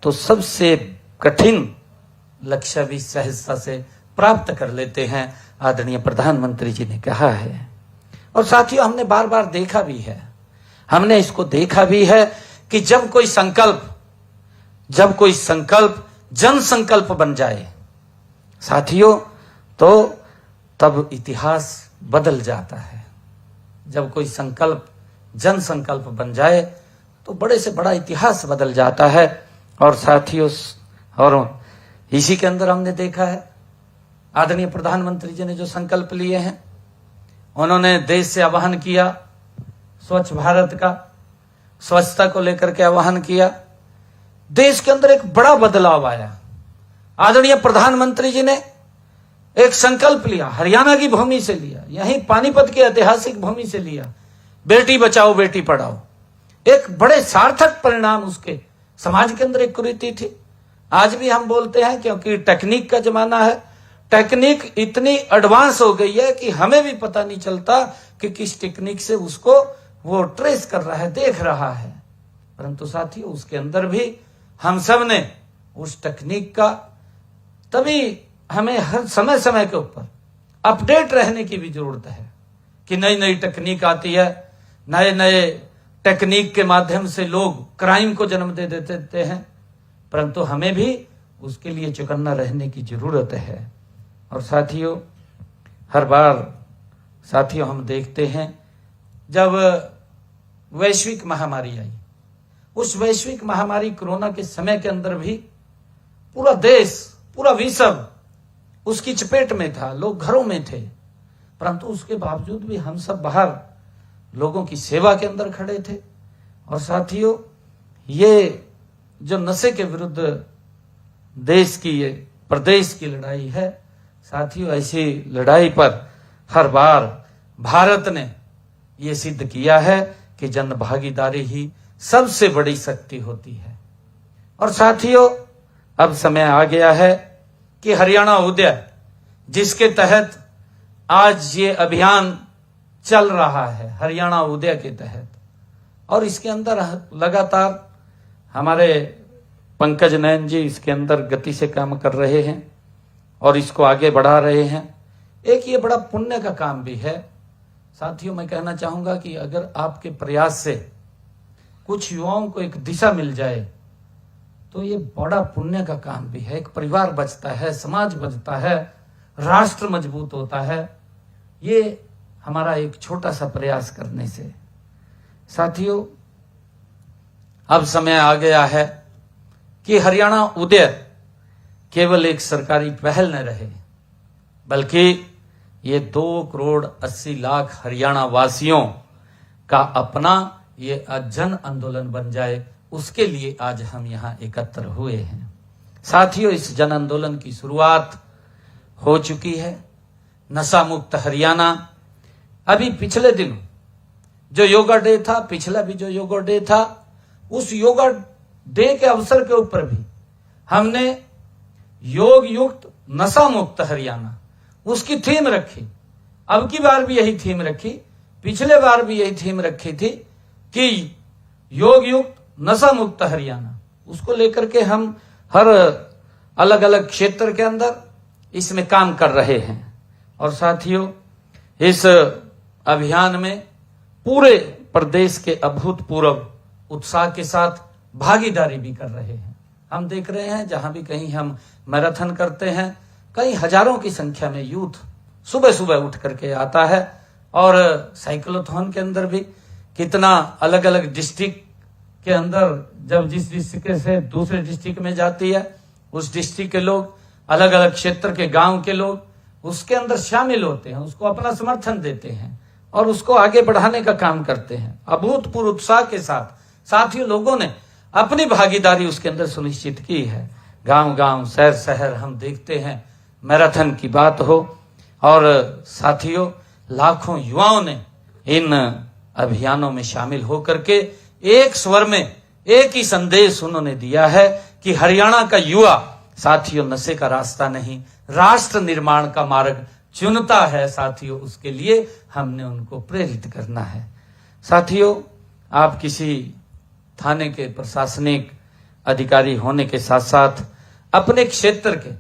तो सबसे कठिन लक्ष्य भी सहजता से प्राप्त कर लेते हैं। आदरणीय प्रधानमंत्री जी ने कहा है और साथियों हमने बार बार देखा भी है, हमने इसको देखा भी है कि जब कोई संकल्प जन संकल्प बन जाए साथियों तो तब इतिहास बदल जाता है। जब कोई संकल्प जन संकल्प बन जाए तो बड़े से बड़ा इतिहास बदल जाता है। और साथियों, और इसी के अंदर हमने देखा है आदरणीय प्रधानमंत्री जी ने जो संकल्प लिए हैं, उन्होंने देश से आह्वान किया स्वच्छ भारत का, स्वच्छता को लेकर के आह्वान किया। देश के अंदर एक बड़ा बदलाव आया। आदरणीय प्रधानमंत्री जी ने एक संकल्प लिया, हरियाणा की भूमि से लिया, यहीं पानीपत की ऐतिहासिक भूमि से लिया, बेटी बचाओ बेटी पढ़ाओ। एक बड़े सार्थक परिणाम उसके समाज के अंदर एक कुरीति थी। आज भी हम बोलते हैं क्योंकि टेक्निक का जमाना है, टेक्निक इतनी एडवांस हो गई है कि हमें भी पता नहीं चलता कि किस टेक्निक से उसको वो ट्रेस कर रहा है, देख रहा है। परंतु साथियों, उसके अंदर भी हम सब ने उस टेक्निक का, तभी हमें हर समय समय के ऊपर अपडेट रहने की भी जरूरत है कि नई नई टेक्निक आती है, नए नए टेक्निक के माध्यम से लोग क्राइम को जन्म दे देते हैं, परंतु हमें भी उसके लिए चौकन्ना रहने की जरूरत है। और साथियों, हर बार साथियों हम देखते हैं जब वैश्विक महामारी आई, उस वैश्विक महामारी कोरोना के समय के अंदर भी पूरा देश, पूरा विश्व उसकी चपेट में था, लोग घरों में थे, परंतु उसके बावजूद भी हम सब बाहर लोगों की सेवा के अंदर खड़े थे। और साथियों, ये जो नशे के विरुद्ध देश की, ये प्रदेश की लड़ाई है साथियों, ऐसी लड़ाई पर हर बार भारत ने ये सिद्ध किया है कि जन भागीदारी ही सबसे बड़ी शक्ति होती है। और साथियों, अब समय आ गया है कि हरियाणा उदय, जिसके तहत आज ये अभियान चल रहा है, हरियाणा उदय के तहत, और इसके अंदर लगातार हमारे पंकज नयन जी इसके अंदर गति से काम कर रहे हैं और इसको आगे बढ़ा रहे हैं। एक ये बड़ा पुण्य का काम भी है। साथियों, मैं कहना चाहूंगा कि अगर आपके प्रयास से कुछ युवाओं को एक दिशा मिल जाए तो ये बड़ा पुण्य का काम भी है। एक परिवार बचता है, समाज बचता है, राष्ट्र मजबूत होता है, ये हमारा एक छोटा सा प्रयास करने से। साथियों, अब समय आ गया है कि हरियाणा उदय केवल एक सरकारी पहल न रहे, बल्कि ये 2,80,00,000 हरियाणा वासियों का अपना ये जन आंदोलन बन जाए, उसके लिए आज हम यहाँ एकत्र हुए हैं। साथियों, इस जन आंदोलन की शुरुआत हो चुकी है। नशा मुक्त हरियाणा, अभी पिछले दिनों जो योगा डे था, पिछला भी जो योगा डे था, उस योगा डे के अवसर के ऊपर भी हमने योग युक्त नशा मुक्त हरियाणा उसकी थीम रखी। अब की बार भी यही थीम रखी, पिछले बार भी यही थीम रखी थी कि योग युक्त नशा मुक्त हरियाणा। उसको लेकर के हम हर अलग अलग क्षेत्र के अंदर इसमें काम कर रहे हैं। और साथियों, इस अभियान में पूरे प्रदेश के अभूतपूर्व उत्साह के साथ भागीदारी भी कर रहे हैं। हम देख रहे हैं जहां भी कहीं हम मैराथन करते हैं, कई हजारों की संख्या में यूथ सुबह सुबह उठ करके आता है। और साइक्लोथॉन के अंदर भी कितना अलग अलग डिस्ट्रिक्ट के अंदर, जब जिस डिस्ट्रिक्ट से दूसरे डिस्ट्रिक्ट में जाती है, उस डिस्ट्रिक्ट के लोग, अलग अलग क्षेत्र के गांव के लोग उसके अंदर शामिल होते हैं, उसको अपना समर्थन देते हैं और उसको आगे बढ़ाने का काम करते हैं अभूतपूर्व उत्साह के साथ। साथियों, लोगों ने अपनी भागीदारी उसके अंदर सुनिश्चित की है। गांव गांव, शहर शहर हम देखते हैं, मैराथन की बात हो। और साथियों, लाखों युवाओं ने इन अभियानों में शामिल होकर के एक स्वर में एक ही संदेश उन्होंने दिया है कि हरियाणा का युवा साथियों नशे का रास्ता नहीं, राष्ट्र निर्माण का मार्ग चुनता है। साथियों, उसके लिए हमने उनको प्रेरित करना है। साथियों, आप किसी थाने के प्रशासनिक अधिकारी होने के साथ साथ अपने क्षेत्र के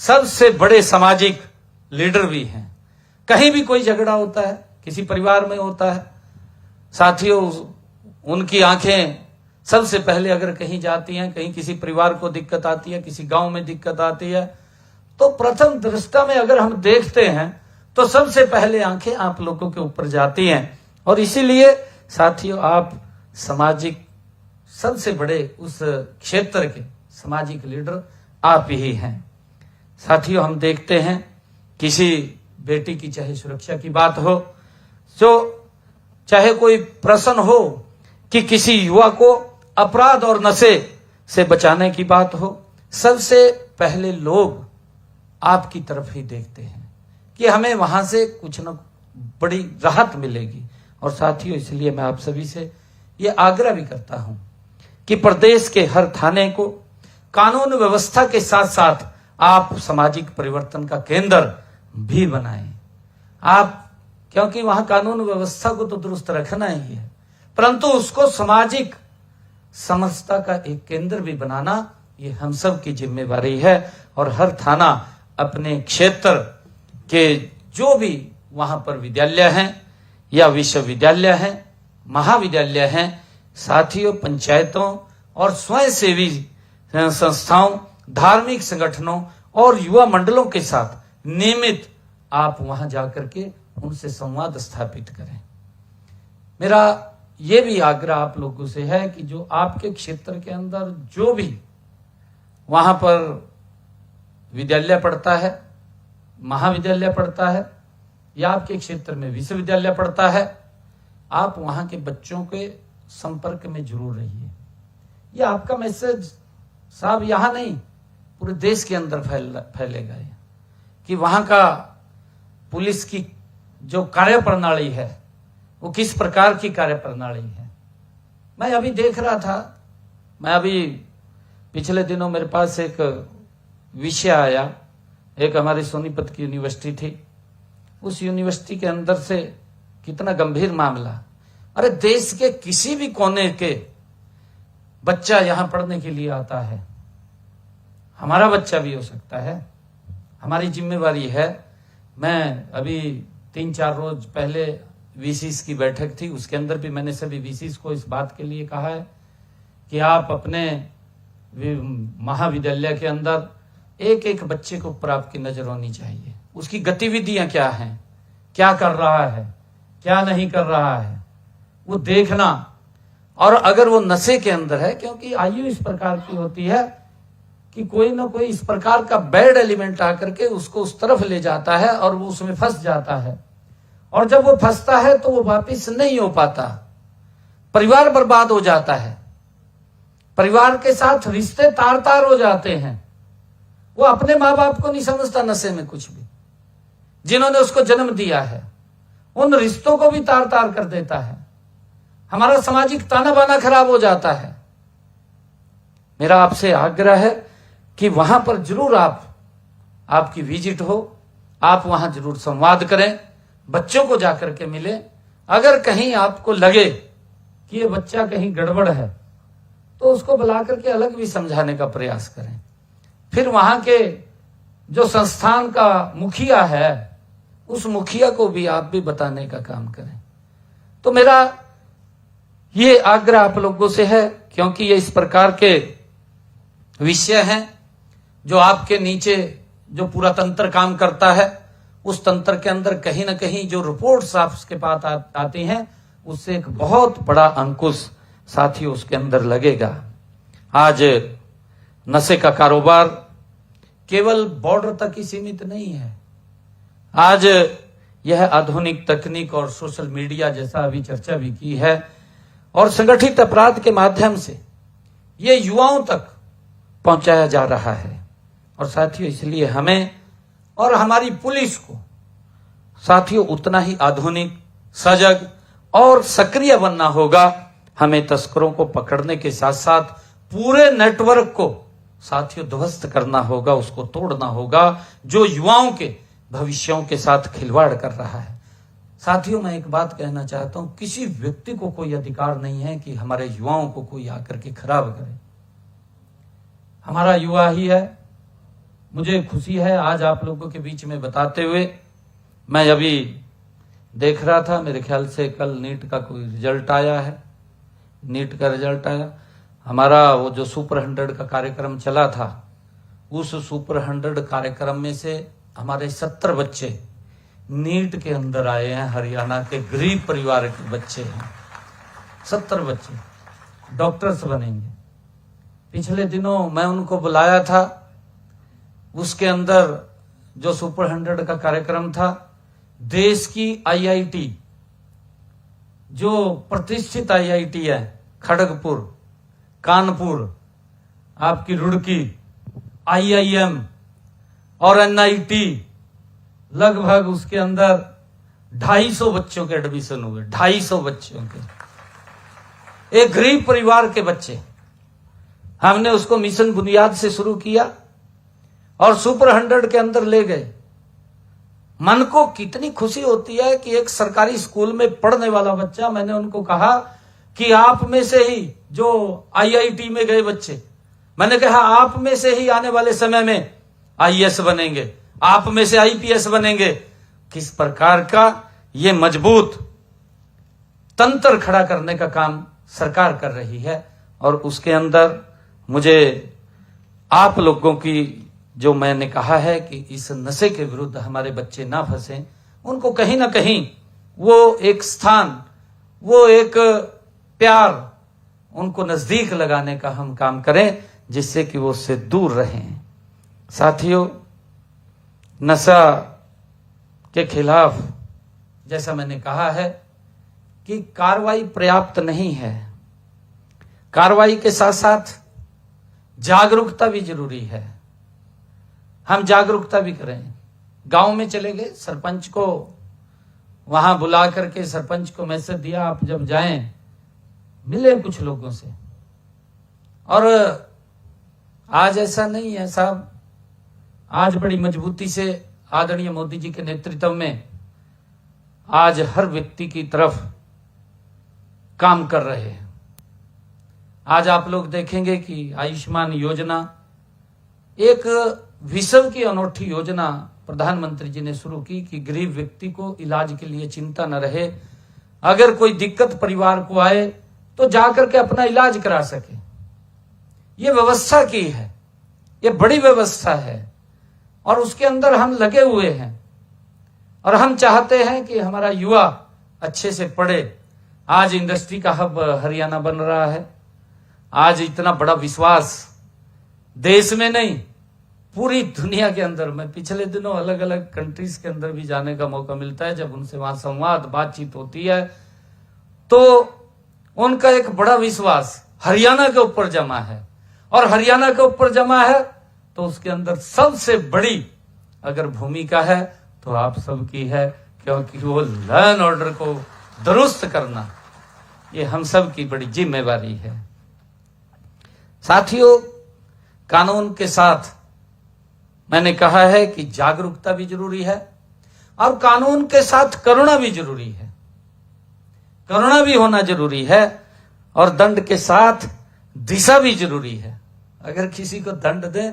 सबसे बड़े सामाजिक लीडर भी हैं। कहीं भी कोई झगड़ा होता है, किसी परिवार में होता है, साथियों उनकी आंखें सबसे पहले अगर कहीं जाती हैं, कहीं किसी परिवार को दिक्कत आती है, किसी गांव में दिक्कत आती है, तो प्रथम दृष्टया में अगर हम देखते हैं तो सबसे पहले आंखें आप लोगों के ऊपर जाती हैं। और इसीलिए साथियों, आप सामाजिक सबसे बड़े उस क्षेत्र के सामाजिक लीडर आप ही हैं। साथियों, हम देखते हैं किसी बेटी की चाहे सुरक्षा की बात हो, जो चाहे कोई प्रश्न हो कि किसी युवा को अपराध और नशे से बचाने की बात हो, सबसे पहले लोग आपकी तरफ ही देखते हैं कि हमें वहां से कुछ न बड़ी राहत मिलेगी। और साथियों, इसलिए मैं आप सभी से ये आग्रह भी करता हूं कि प्रदेश के हर थाने को कानून व्यवस्था के साथ साथ आप सामाजिक परिवर्तन का केंद्र भी बनाएं। आप, क्योंकि वहां कानून व्यवस्था को तो दुरुस्त रखना ही है, परंतु उसको सामाजिक समरसता का एक केंद्र भी बनाना ये हम सब की जिम्मेवारी है। और हर थाना अपने क्षेत्र के जो भी वहां पर विद्यालय हैं या विश्वविद्यालय हैं, महाविद्यालय हैं, साथियों पंचायतों और स्वयंसेवी संस्थाओं, धार्मिक संगठनों और युवा मंडलों के साथ नियमित आप वहां जाकर के उनसे संवाद स्थापित करें। मेरा ये भी आग्रह आप लोगों से है कि जो आपके क्षेत्र के अंदर जो भी वहां पर विद्यालय पढ़ता है, महाविद्यालय पढ़ता है या आपके क्षेत्र में विश्वविद्यालय पढ़ता है, आप वहां के बच्चों के संपर्क में जरूर रहिए। ये आपका मैसेज साहब यहां नहीं, पूरे देश के अंदर फैलेगा कि वहां का पुलिस की जो कार्य प्रणाली है वो किस प्रकार की कार्य प्रणाली है। मैं अभी देख रहा था, मैं अभी पिछले दिनों मेरे पास एक विषय आया, एक हमारी सोनीपत की यूनिवर्सिटी थी, उस यूनिवर्सिटी के अंदर से कितना गंभीर मामला। अरे देश के किसी भी कोने के बच्चा यहां पढ़ने के लिए आता है, हमारा बच्चा भी हो सकता है, हमारी जिम्मेवारी है। मैं अभी 3-4 रोज पहले वीसीस की बैठक थी, उसके अंदर भी मैंने सभी वीसीस को इस बात के लिए कहा है कि आप अपने महाविद्यालय के अंदर एक एक बच्चे के ऊपर आपकी नजर होनी चाहिए, उसकी गतिविधियां क्या हैं, क्या कर रहा है, क्या नहीं कर रहा है, वो देखना। और अगर वो नशे के अंदर है, क्योंकि आयु इस प्रकार की होती है कि कोई ना कोई इस प्रकार का बैड एलिमेंट आकर के उसको उस तरफ ले जाता है और वो उसमें फंस जाता है, और जब वो फंसता है तो वो वापिस नहीं हो पाता, परिवार बर्बाद हो जाता है, परिवार के साथ रिश्ते तार तार हो जाते हैं। वो अपने माँ बाप को नहीं समझता नशे में कुछ भी, जिन्होंने उसको जन्म दिया है, उन रिश्तों को भी तार तार कर देता है, हमारा सामाजिक ताना बाना खराब हो जाता है। मेरा आपसे आग्रह है कि वहां पर जरूर आपकी विजिट हो, आप वहां जरूर संवाद करें, बच्चों को जाकर के मिले। अगर कहीं आपको लगे कि ये बच्चा कहीं गड़बड़ है तो उसको बुला करके अलग भी समझाने का प्रयास करें। फिर वहां के जो संस्थान का मुखिया है, उस मुखिया को भी आप भी बताने का काम करें। तो मेरा ये आग्रह आप लोगों से है, क्योंकि ये इस प्रकार के विषय हैं जो आपके नीचे जो पूरा तंत्र काम करता है, उस तंत्र के अंदर कहीं ना कहीं जो रिपोर्ट्स आपके पास आती हैं, उससे एक बहुत बड़ा अंकुश साथियों उसके अंदर लगेगा। आज नशे का कारोबार केवल बॉर्डर तक ही सीमित नहीं है। आज यह आधुनिक तकनीक और सोशल मीडिया जैसा अभी चर्चा भी की है, और संगठित अपराध के माध्यम से ये युवाओं तक पहुंचाया जा रहा है। और साथियों इसलिए हमें और हमारी पुलिस को साथियों उतना ही आधुनिक, सजग और सक्रिय बनना होगा। हमें तस्करों को पकड़ने के साथ साथ पूरे नेटवर्क को साथियों ध्वस्त करना होगा, उसको तोड़ना होगा जो युवाओं के भविष्यों के साथ खिलवाड़ कर रहा है। साथियों मैं एक बात कहना चाहता हूं, किसी व्यक्ति को कोई अधिकार नहीं है कि हमारे युवाओं को कोई आकर के खराब करे। हमारा युवा ही है। मुझे खुशी है आज आप लोगों के बीच में बताते हुए, मैं अभी देख रहा था, मेरे ख्याल से कल नीट का कोई रिजल्ट आया है, नीट का रिजल्ट आया। हमारा वो जो सुपर 100 का कार्यक्रम चला था, उस सुपर 100 कार्यक्रम में से हमारे 70 बच्चे नीट के अंदर आए हैं। हरियाणा के गरीब परिवार के बच्चे हैं, 70 बच्चे डॉक्टर्स बनेंगे। पिछले दिनों मैं उनको बुलाया था, उसके अंदर जो सुपर 100 का कार्यक्रम था, देश की आईआईटी जो प्रतिष्ठित आईआईटी है, खड़गपुर, कानपुर, आपकी रुड़की, आईआईएम और एनआईटी, लगभग उसके अंदर 250 बच्चों के एडमिशन हुए। 250 बच्चों के, एक गरीब परिवार के बच्चे। हमने उसको मिशन बुनियाद से शुरू किया और सुपर 100 के अंदर ले गए। मन को कितनी खुशी होती है कि एक सरकारी स्कूल में पढ़ने वाला बच्चा, मैंने उनको कहा कि आप में से ही जो आईआईटी में गए बच्चे, मैंने कहा आप में से ही आने वाले समय में आईएएस बनेंगे, आप में से आईपीएस बनेंगे। किस प्रकार का ये मजबूत तंत्र खड़ा करने का काम सरकार कर रही है। और उसके अंदर मुझे आप लोगों की जो मैंने कहा है कि इस नशे के विरुद्ध हमारे बच्चे ना फंसे, उनको कहीं ना कहीं वो एक स्थान, वो एक प्यार उनको नजदीक लगाने का हम काम करें, जिससे कि वो उससे दूर रहें। साथियों नशा के खिलाफ जैसा मैंने कहा है कि कार्रवाई पर्याप्त नहीं है, कार्रवाई के साथ साथ जागरूकता भी जरूरी है। हम जागरूकता भी करें। गांव में चले गए, सरपंच को वहां बुला करके सरपंच को मैसेज दिया, आप जब जाएं मिले कुछ लोगों से। और आज ऐसा नहीं है साहब, आज बड़ी मजबूती से आदरणीय मोदी जी के नेतृत्व में आज हर व्यक्ति की तरफ काम कर रहे हैं। आज आप लोग देखेंगे कि आयुष्मान योजना एक विश्व की अनोखी योजना प्रधानमंत्री जी ने शुरू की कि गरीब व्यक्ति को इलाज के लिए चिंता न रहे, अगर कोई दिक्कत परिवार को आए तो जाकर के अपना इलाज करा सके। ये व्यवस्था की है, ये बड़ी व्यवस्था है और उसके अंदर हम लगे हुए हैं और हम चाहते हैं कि हमारा युवा अच्छे से पढ़े। आज इंडस्ट्री का हब हरियाणा बन रहा है। आज इतना बड़ा विश्वास देश में नहीं पूरी दुनिया के अंदर, मैं पिछले दिनों अलग अलग कंट्रीज के अंदर भी जाने का मौका मिलता है, जब उनसे वहां संवाद बातचीत होती है तो उनका एक बड़ा विश्वास हरियाणा के ऊपर जमा है। और हरियाणा के ऊपर जमा है तो उसके अंदर सबसे बड़ी अगर भूमिका है तो आप सबकी है, क्योंकि वो लॉ एंड ऑर्डर को दुरुस्त करना ये हम सब की बड़ी जिम्मेवारी है। साथियों कानून के साथ मैंने कहा है कि जागरूकता भी जरूरी है और कानून के साथ करुणा भी जरूरी है। करुणा भी होना जरूरी है और दंड के साथ दिशा भी जरूरी है। अगर किसी को दंड दे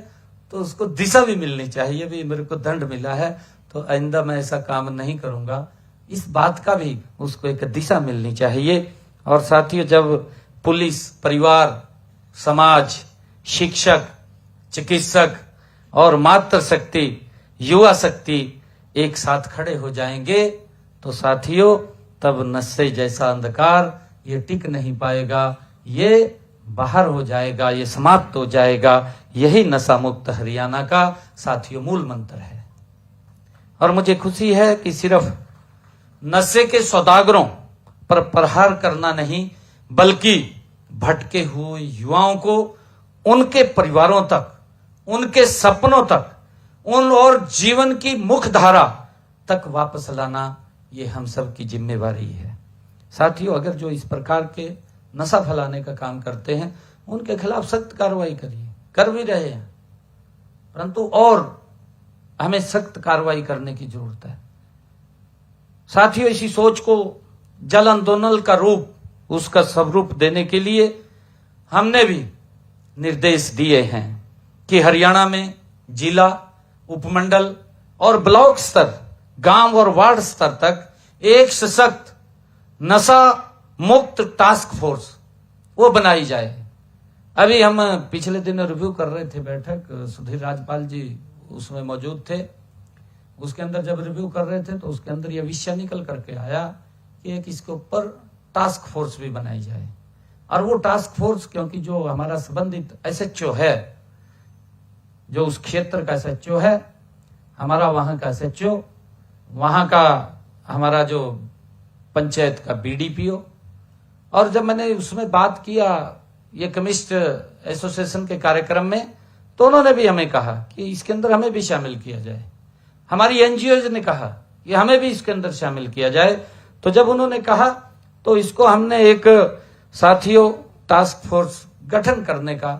तो उसको दिशा भी मिलनी चाहिए, भी मेरे को दंड मिला है तो आइंदा मैं ऐसा काम नहीं करूंगा, इस बात का भी उसको एक दिशा मिलनी चाहिए। और साथियों जब पुलिस, परिवार, समाज, शिक्षक चिकित्सक और मातृशक्ति, युवा शक्ति एक साथ खड़े हो जाएंगे तो साथियों तब नशे जैसा अंधकार ये टिक नहीं पाएगा, ये बाहर हो जाएगा, ये समाप्त हो जाएगा। यही नशा मुक्त हरियाणा का साथियों मूल मंत्र है। और मुझे खुशी है कि सिर्फ नशे के सौदागरों पर प्रहार करना नहीं, बल्कि भटके हुए युवाओं को उनके परिवारों तक, उनके सपनों तक, उन और जीवन की मुख्य धारा तक वापस लाना ये हम सब की जिम्मेवारी है। साथियों, अगर जो इस प्रकार के नशा फैलाने का काम करते हैं उनके खिलाफ सख्त कार्रवाई करिए, कर भी रहे हैं, परंतु और हमें सख्त कार्रवाई करने की जरूरत है। साथियों, इसी सोच को जल आंदोलन का रूप, उसका स्वरूप देने के लिए हमने भी निर्देश दिए हैं कि हरियाणा में जिला, उपमंडल और ब्लॉक स्तर, गांव और वार्ड स्तर तक एक सशक्त नशा मुक्त टास्क फोर्स वो बनाई जाए। अभी हम पिछले दिन रिव्यू कर रहे थे बैठक, सुधीर राजपाल जी उसमें मौजूद थे। उसके अंदर जब रिव्यू कर रहे थे तो उसके अंदर यह विषय निकल करके आया कि एक इसके ऊपर टास्क फोर्स भी बनाई जाए। और वो टास्क फोर्स, क्योंकि जो हमारा संबंधित एसएचओ है, जो उस क्षेत्र का एसएचओ है, हमारा वहां का एसएचओ, वहां का हमारा जो पंचायत का बीडीपीओ, और जब मैंने उसमें बात किया ये केमिस्ट एसोसिएशन के कार्यक्रम में, तो उन्होंने भी हमें कहा कि इसके अंदर हमें भी शामिल किया जाए। हमारी एनजीओ ने कहा कि हमें भी इसके अंदर शामिल किया जाए। तो जब उन्होंने कहा तो इसको हमने एक साथियों टास्क फोर्स गठन करने का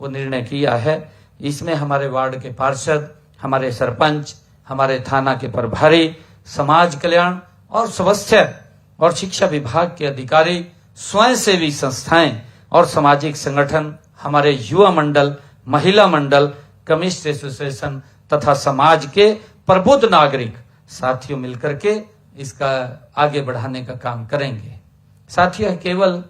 वो निर्णय किया है। इसमें हमारे वार्ड के पार्षद, हमारे सरपंच, हमारे थाना के प्रभारी, समाज कल्याण और स्वास्थ्य और शिक्षा विभाग के अधिकारी, स्वयंसेवी संस्थाएं और सामाजिक संगठन, हमारे युवा मंडल, महिला मंडल, केमिस्ट एसोसिएशन तथा समाज के प्रबुद्ध नागरिक साथियों मिलकर के इसका आगे बढ़ाने का काम करेंगे। साथियों, केवल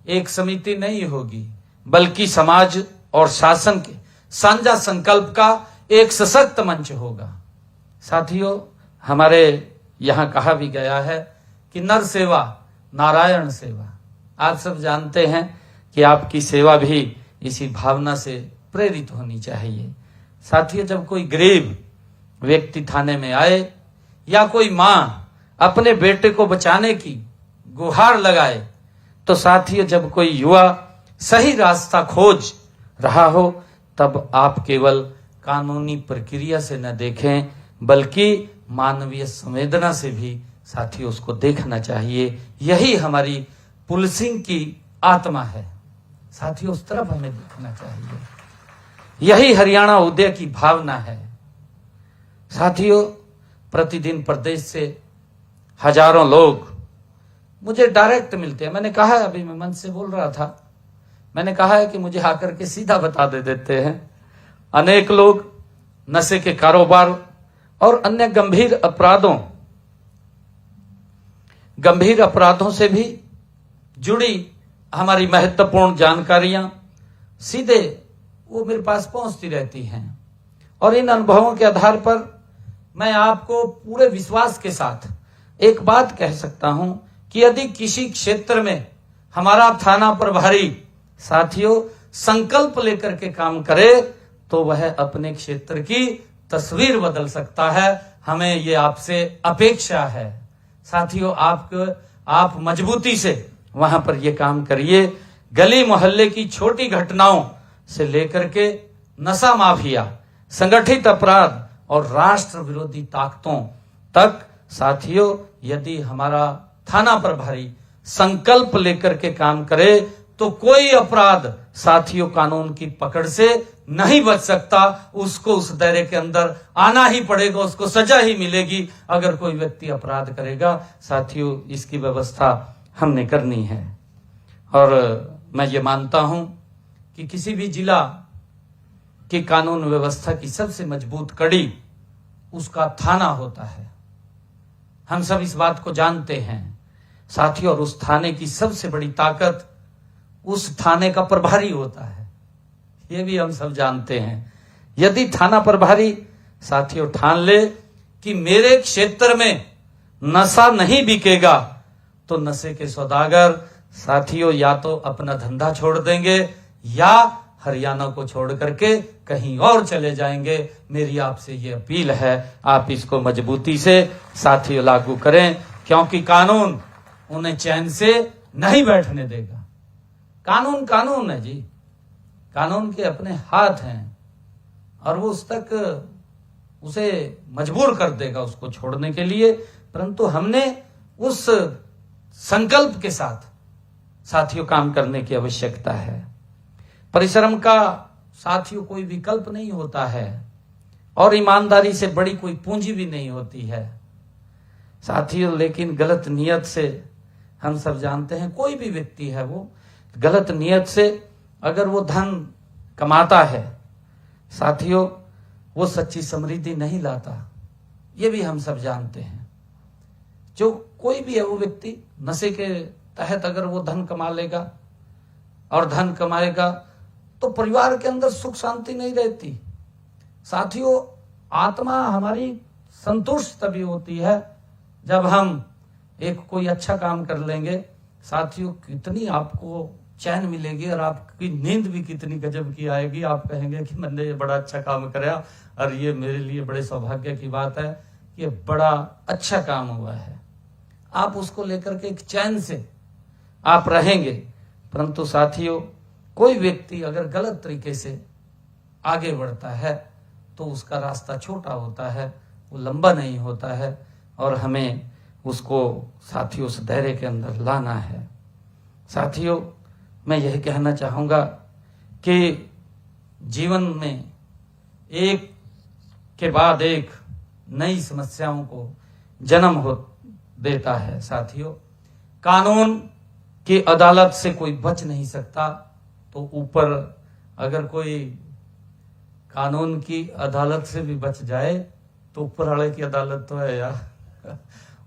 एक समिति नहीं होगी, बल्कि समाज और शासन के साझा संकल्प का एक सशक्त मंच होगा। साथियों, हमारे यहाँ कहा भी गया है कि नर सेवा नारायण सेवा। आप सब जानते हैं कि आपकी सेवा भी इसी भावना से प्रेरित होनी चाहिए। साथियों, जब कोई गरीब व्यक्ति थाने में आए या कोई माँ अपने बेटे को बचाने की गुहार लगाए, तो साथियों जब कोई युवा सही रास्ता खोज रहा हो, तब आप केवल कानूनी प्रक्रिया से न देखें, बल्कि मानवीय संवेदना से भी साथियों उसको देखना चाहिए। यही हमारी पुलिसिंग की आत्मा है। साथियों, उस तरफ हमें देखना चाहिए। यही हरियाणा उदय की भावना है। साथियों, प्रतिदिन प्रदेश से हजारों लोग मुझे डायरेक्ट मिलते हैं। मैंने कहा है, अभी मैं मंच से बोल रहा था, मैंने कहा है कि मुझे आकर के सीधा बता देते हैं। अनेक लोग नशे के कारोबार और अन्य गंभीर अपराधों से भी जुड़ी हमारी महत्वपूर्ण जानकारियां सीधे वो मेरे पास पहुंचती रहती हैं। और इन अनुभवों के आधार पर मैं आपको पूरे विश्वास के साथ एक बात कह सकता हूं कि यदि किसी क्षेत्र में हमारा थाना प्रभारी साथियों संकल्प लेकर के काम करे, तो वह अपने क्षेत्र की तस्वीर बदल सकता है। हमें ये आपसे अपेक्षा है। साथियों, आप मजबूती से वहां पर ये काम करिए। गली मोहल्ले की छोटी घटनाओं से लेकर के नशा माफिया, संगठित अपराध और राष्ट्र विरोधी ताकतों तक साथियों, यदि हमारा थाना प्रभारी संकल्प लेकर के काम करे, तो कोई अपराध साथियों कानून की पकड़ से नहीं बच सकता। उसको उस दायरे के अंदर आना ही पड़ेगा, उसको सजा ही मिलेगी अगर कोई व्यक्ति अपराध करेगा। साथियों, इसकी व्यवस्था हमने करनी है। और मैं ये मानता हूं कि किसी भी जिला की कानून व्यवस्था की सबसे मजबूत कड़ी उसका थाना होता है। हम सब इस बात को जानते हैं साथियों। और उस थाने की सबसे बड़ी ताकत उस थाने का प्रभारी होता है, ये भी हम सब जानते हैं। यदि थाना प्रभारी साथियों ठान ले कि मेरे क्षेत्र में नशा नहीं बिकेगा, तो नशे के सौदागर साथियों या तो अपना धंधा छोड़ देंगे या हरियाणा को छोड़ करके कहीं और चले जाएंगे। मेरी आपसे ये अपील है, आप इसको मजबूती से साथियों लागू करें, क्योंकि कानून उन्हें चैन से नहीं बैठने देगा। कानून कानून है जी, कानून के अपने हाथ हैं और वो उस तक उसे मजबूर कर देगा उसको छोड़ने के लिए। परंतु हमने उस संकल्प के साथ साथियों काम करने की आवश्यकता है। परिश्रम का साथियों कोई विकल्प नहीं होता है और ईमानदारी से बड़ी कोई पूंजी भी नहीं होती है साथियों। लेकिन गलत नियत से, हम सब जानते हैं, कोई भी व्यक्ति है वो गलत नियत से अगर वो धन कमाता है साथियों, वो सच्ची समृद्धि नहीं लाता। ये भी हम सब जानते हैं। जो कोई भी है वो व्यक्ति नशे के तहत अगर वो धन कमा लेगा और धन कमाएगा तो परिवार के अंदर सुख शांति नहीं रहती साथियों। आत्मा हमारी संतुष्ट तभी होती है जब हम एक कोई अच्छा काम कर लेंगे साथियों। कितनी आपको चैन मिलेगी और आपकी नींद भी कितनी गजब की आएगी। आप कहेंगे कि मैंने ये बड़ा अच्छा काम कराया और ये मेरे लिए बड़े सौभाग्य की बात है, ये बड़ा अच्छा काम हुआ है। आप उसको लेकर के एक चैन से आप रहेंगे। परंतु साथियों, कोई व्यक्ति अगर गलत तरीके से आगे बढ़ता है तो उसका रास्ता छोटा होता है, वो लंबा नहीं होता है और हमें उसको साथियों उस दायरे के अंदर लाना है। साथियों, मैं यह कहना चाहूंगा कि जीवन में एक के बाद एक नई समस्याओं को जन्म हो देता है साथियों। कानून की अदालत से कोई बच नहीं सकता, तो ऊपर अगर कोई कानून की अदालत से भी बच जाए तो ऊपर वाले की अदालत तो है यार,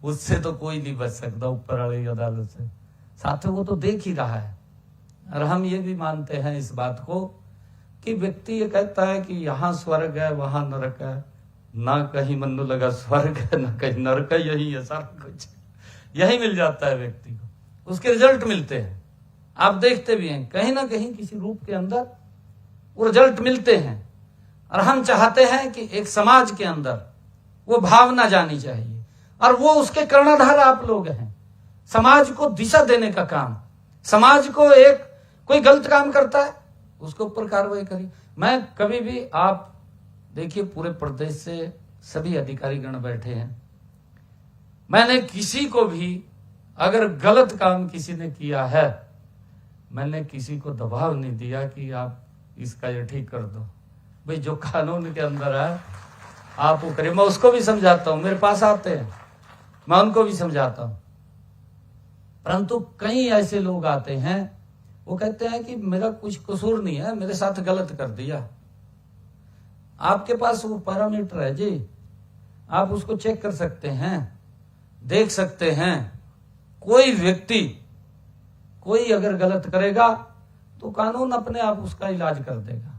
उससे तो कोई नहीं बच सकता ऊपर वाले की अदालत से साथियों। वो तो देख ही रहा है और हम ये भी मानते हैं इस बात को कि व्यक्ति ये कहता है कि यहाँ स्वर्ग है वहां नरक है, ना कहीं मनु लगा स्वर्ग है ना कहीं नरक है, यही है सारा कुछ, यही मिल जाता है व्यक्ति को, उसके रिजल्ट मिलते हैं। आप देखते भी हैं कहीं ना कहीं किसी रूप के अंदर वो रिजल्ट मिलते हैं और हम चाहते हैं कि एक समाज के अंदर वो भावना जानी चाहिए और वो उसके कर्णधार आप लोग हैं। समाज को दिशा देने का काम, समाज को एक कोई गलत काम करता है उसके ऊपर कार्रवाई करिए। मैं कभी भी, आप देखिए पूरे प्रदेश से सभी अधिकारी गण बैठे हैं, मैंने किसी को भी अगर गलत काम किसी ने किया है, मैंने किसी को दबाव नहीं दिया कि आप इसका ये ठीक कर दो। भाई जो कानून के अंदर है आप वो करिए। मैं उसको भी समझाता हूं, मेरे पास आते हैं मैं उनको भी समझाता हूं। परंतु कई ऐसे लोग आते हैं वो कहते हैं कि मेरा कुछ कसूर नहीं है, मेरे साथ गलत कर दिया। आपके पास वो पैरामीटर है जी, आप उसको चेक कर सकते हैं, देख सकते हैं। कोई व्यक्ति कोई अगर गलत करेगा तो कानून अपने आप उसका इलाज कर देगा।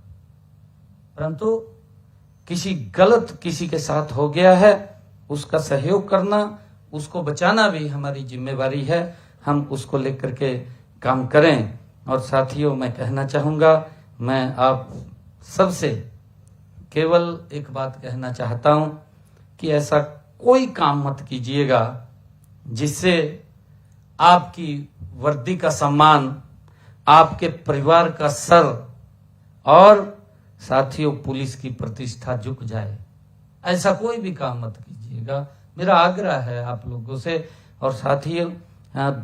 परंतु किसी गलत किसी के साथ हो गया है, उसका सहयोग करना, उसको बचाना भी हमारी जिम्मेवारी है। हम उसको लेकर के काम करें। और साथियों, मैं कहना चाहूंगा, मैं आप सबसे केवल एक बात कहना चाहता हूं कि ऐसा कोई काम मत कीजिएगा जिससे आपकी वर्दी का सम्मान, आपके परिवार का सर और साथियों पुलिस की प्रतिष्ठा झुक जाए। ऐसा कोई भी काम मत कीजिएगा, मेरा आग्रह है आप लोगों से। और साथियों,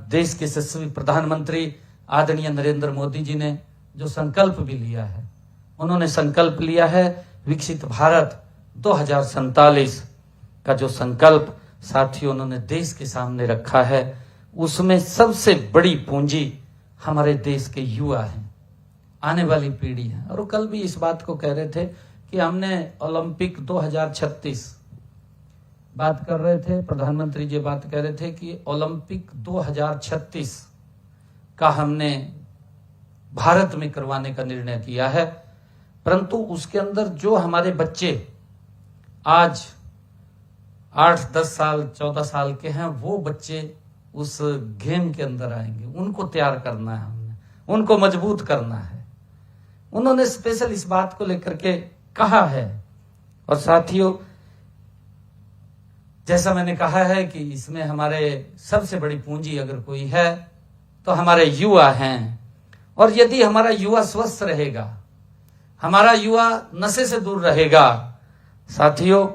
देश के यशस्वी प्रधानमंत्री आदरणीय नरेंद्र मोदी जी ने जो संकल्प भी लिया है, उन्होंने संकल्प लिया है विकसित भारत 2047 का जो संकल्प साथियों उन्होंने देश के सामने रखा है, उसमें सबसे बड़ी पूंजी हमारे देश के युवा हैं, आने वाली पीढ़ी है। और वो कल भी इस बात को कह रहे थे कि हमने ओलंपिक 2036 बात कर रहे थे, प्रधानमंत्री जी बात कह रहे थे कि ओलंपिक 2036 का हमने भारत में करवाने का निर्णय किया है। परंतु उसके अंदर जो हमारे बच्चे आज 8-10 साल 14 साल के हैं, वो बच्चे उस गेम के अंदर आएंगे। उनको तैयार करना है, हमने उनको मजबूत करना है। उन्होंने स्पेशल इस बात को लेकर के कहा है। और साथियों, जैसा मैंने कहा है कि इसमें हमारे सबसे बड़ी पूंजी अगर कोई है तो हमारे युवा हैं। और यदि हमारा युवा स्वस्थ रहेगा, हमारा युवा नशे से दूर रहेगा, साथियों,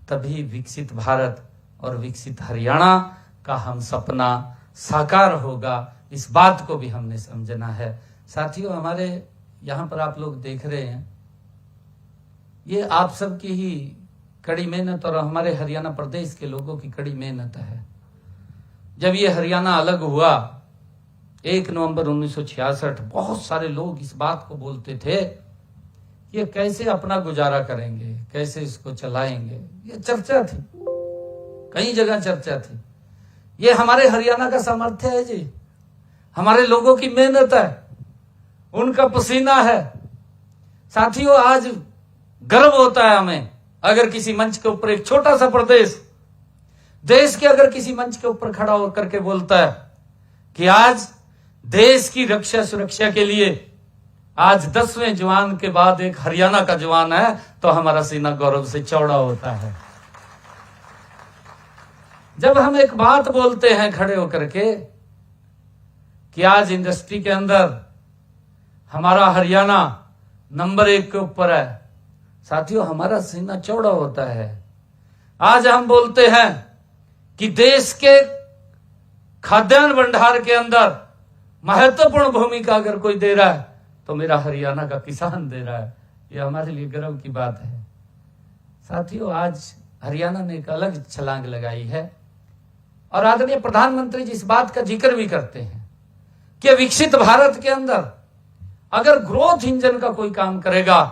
तभी विकसित भारत और विकसित हरियाणा का हम सपना साकार होगा। इस बात को भी हमने समझना है। साथियों, हमारे यहां पर आप लोग देख रहे हैं, ये आप सबकी ही कड़ी मेहनत और हमारे हरियाणा प्रदेश के लोगों की कड़ी मेहनत है। जब ये हरियाणा अलग हुआ 1 नवंबर 1966, बहुत सारे लोग इस बात को बोलते थे कि ये कैसे अपना गुजारा करेंगे, कैसे इसको चलाएंगे। ये चर्चा थी, कई जगह चर्चा थी। ये हमारे हरियाणा का सामर्थ्य है जी, हमारे लोगों की मेहनत है, उनका पसीना है। साथियों, आज गर्व होता है हमें अगर किसी मंच के ऊपर एक छोटा सा प्रदेश देश के अगर किसी मंच के ऊपर खड़ा होकर के बोलता है कि आज देश की रक्षा सुरक्षा के लिए आज 10वें जवान के बाद एक हरियाणा का जवान है, तो हमारा सीना गौरव से चौड़ा होता है। जब हम एक बात बोलते हैं खड़े होकर के कि आज इंडस्ट्री के अंदर हमारा हरियाणा नंबर 1 के ऊपर है, साथियों, हमारा सीना चौड़ा होता है। आज हम बोलते हैं कि देश के खाद्यान्न भंडार के अंदर महत्वपूर्ण भूमिका अगर कोई दे रहा है तो मेरा हरियाणा का किसान दे रहा है। ये हमारे लिए गर्व की बात है। साथियों, आज हरियाणा ने एक अलग छलांग लगाई है और आदरणीय प्रधानमंत्री जी इस बात का जिक्र भी करते हैं कि विकसित भारत के अंदर अगर ग्रोथ इंजन का कोई काम करेगा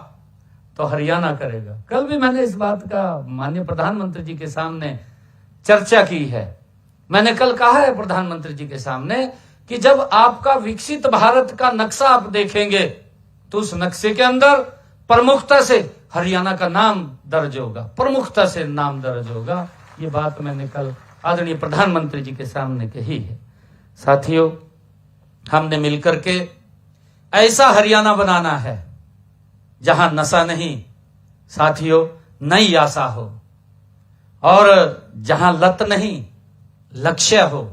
तो हरियाणा करेगा। कल भी मैंने इस बात का माननीय प्रधानमंत्री जी के सामने चर्चा की है। मैंने कल कहा है प्रधानमंत्री जी के सामने कि जब आपका विकसित भारत का नक्शा आप देखेंगे तो उस नक्शे के अंदर प्रमुखता से हरियाणा का नाम दर्ज होगा, प्रमुखता से नाम दर्ज होगा। ये बात मैंने कल आदरणीय प्रधानमंत्री जी के सामने कही है। साथियों, हमने मिलकर के ऐसा हरियाणा बनाना है जहां नशा नहीं, साथियों, नई आशा हो, और जहां लत नहीं, लक्ष्य हो,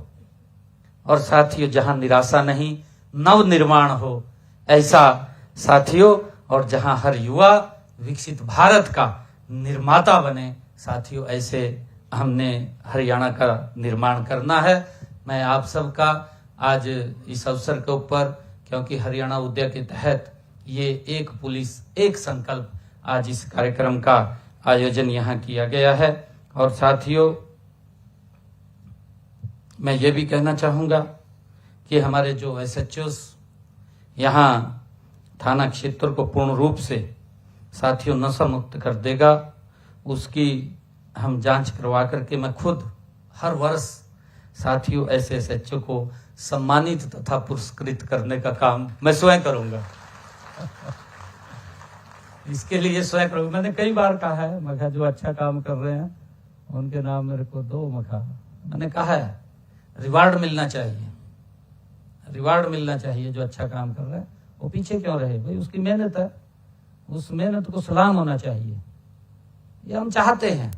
और साथियों जहां निराशा नहीं, नव निर्माण हो। ऐसा साथियों, और जहां हर युवा विकसित भारत का निर्माता बने। साथियों, ऐसे हमने हरियाणा का निर्माण करना है। मैं आप सबका आज इस अवसर के ऊपर, क्योंकि हरियाणा उद्यम के तहत ये एक पुलिस एक संकल्प आज इस कार्यक्रम का आयोजन यहाँ किया गया है। और साथियों, मैं ये भी कहना चाहूंगा कि हमारे जो एसएचओस यहाँ थाना क्षेत्र को पूर्ण रूप से साथियों नशा मुक्त कर देगा, उसकी हम जांच करवा करके मैं खुद हर वर्ष साथियों ऐसे एसएचओ को सम्मानित तथा पुरस्कृत करने का काम मैं स्वयं करूंगा। इसके लिए स्वयं करूंगा। मैंने कई बार कहा है, मखा जो अच्छा काम कर रहे हैं उनके नाम मेरे को दो मखा। मैंने कहा है रिवार्ड मिलना चाहिए, रिवार्ड मिलना चाहिए। जो अच्छा काम कर रहा है वो पीछे क्यों रहे भाई, उसकी मेहनत है, उस मेहनत को सलाम होना चाहिए। ये हम चाहते हैं।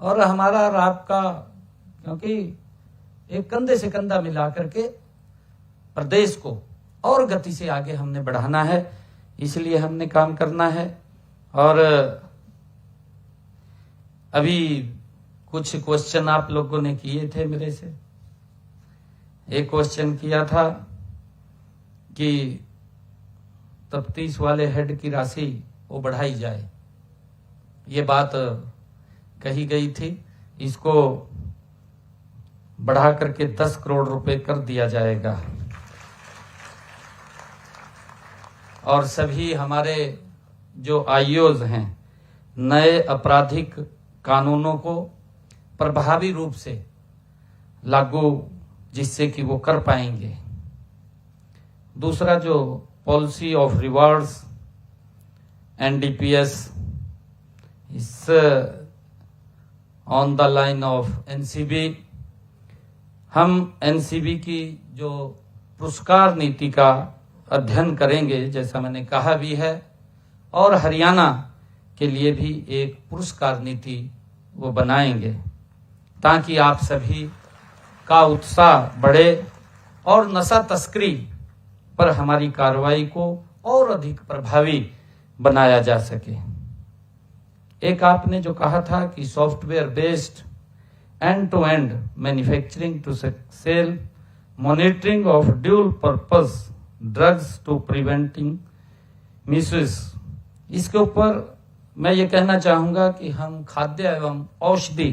और हमारा और आपका, क्योंकि एक कंधे से कंधा मिला करके प्रदेश को और गति से आगे हमने बढ़ाना है, इसलिए हमने काम करना है। और अभी कुछ क्वेश्चन आप लोगों ने किए थे मेरे से। एक क्वेश्चन किया था कि तफ्तीश वाले हेड की राशि वो बढ़ाई जाए, ये बात कही गई थी। इसको बढ़ा करके 10 करोड़ रुपए कर दिया जाएगा। और सभी हमारे जो आईओज हैं नए आपराधिक कानूनों को प्रभावी रूप से लागू, जिससे कि वो कर पाएंगे। दूसरा जो policy of rewards NDPS is on the line of NCB। हम NCB की जो पुरस्कार नीति का अध्ययन करेंगे, जैसा मैंने कहा भी है, और हरियाणा के लिए भी एक पुरस्कार नीति वो बनाएंगे ताकि आप सभी का उत्साह बढ़े और नशा तस्करी पर हमारी कार्रवाई को और अधिक प्रभावी बनाया जा सके। एक आपने जो कहा था कि software based end to end manufacturing to sale monitoring of dual purpose drugs to preventing misuse, इसके ऊपर मैं ये कहना चाहूंगा कि हम खाद्य एवं औषधि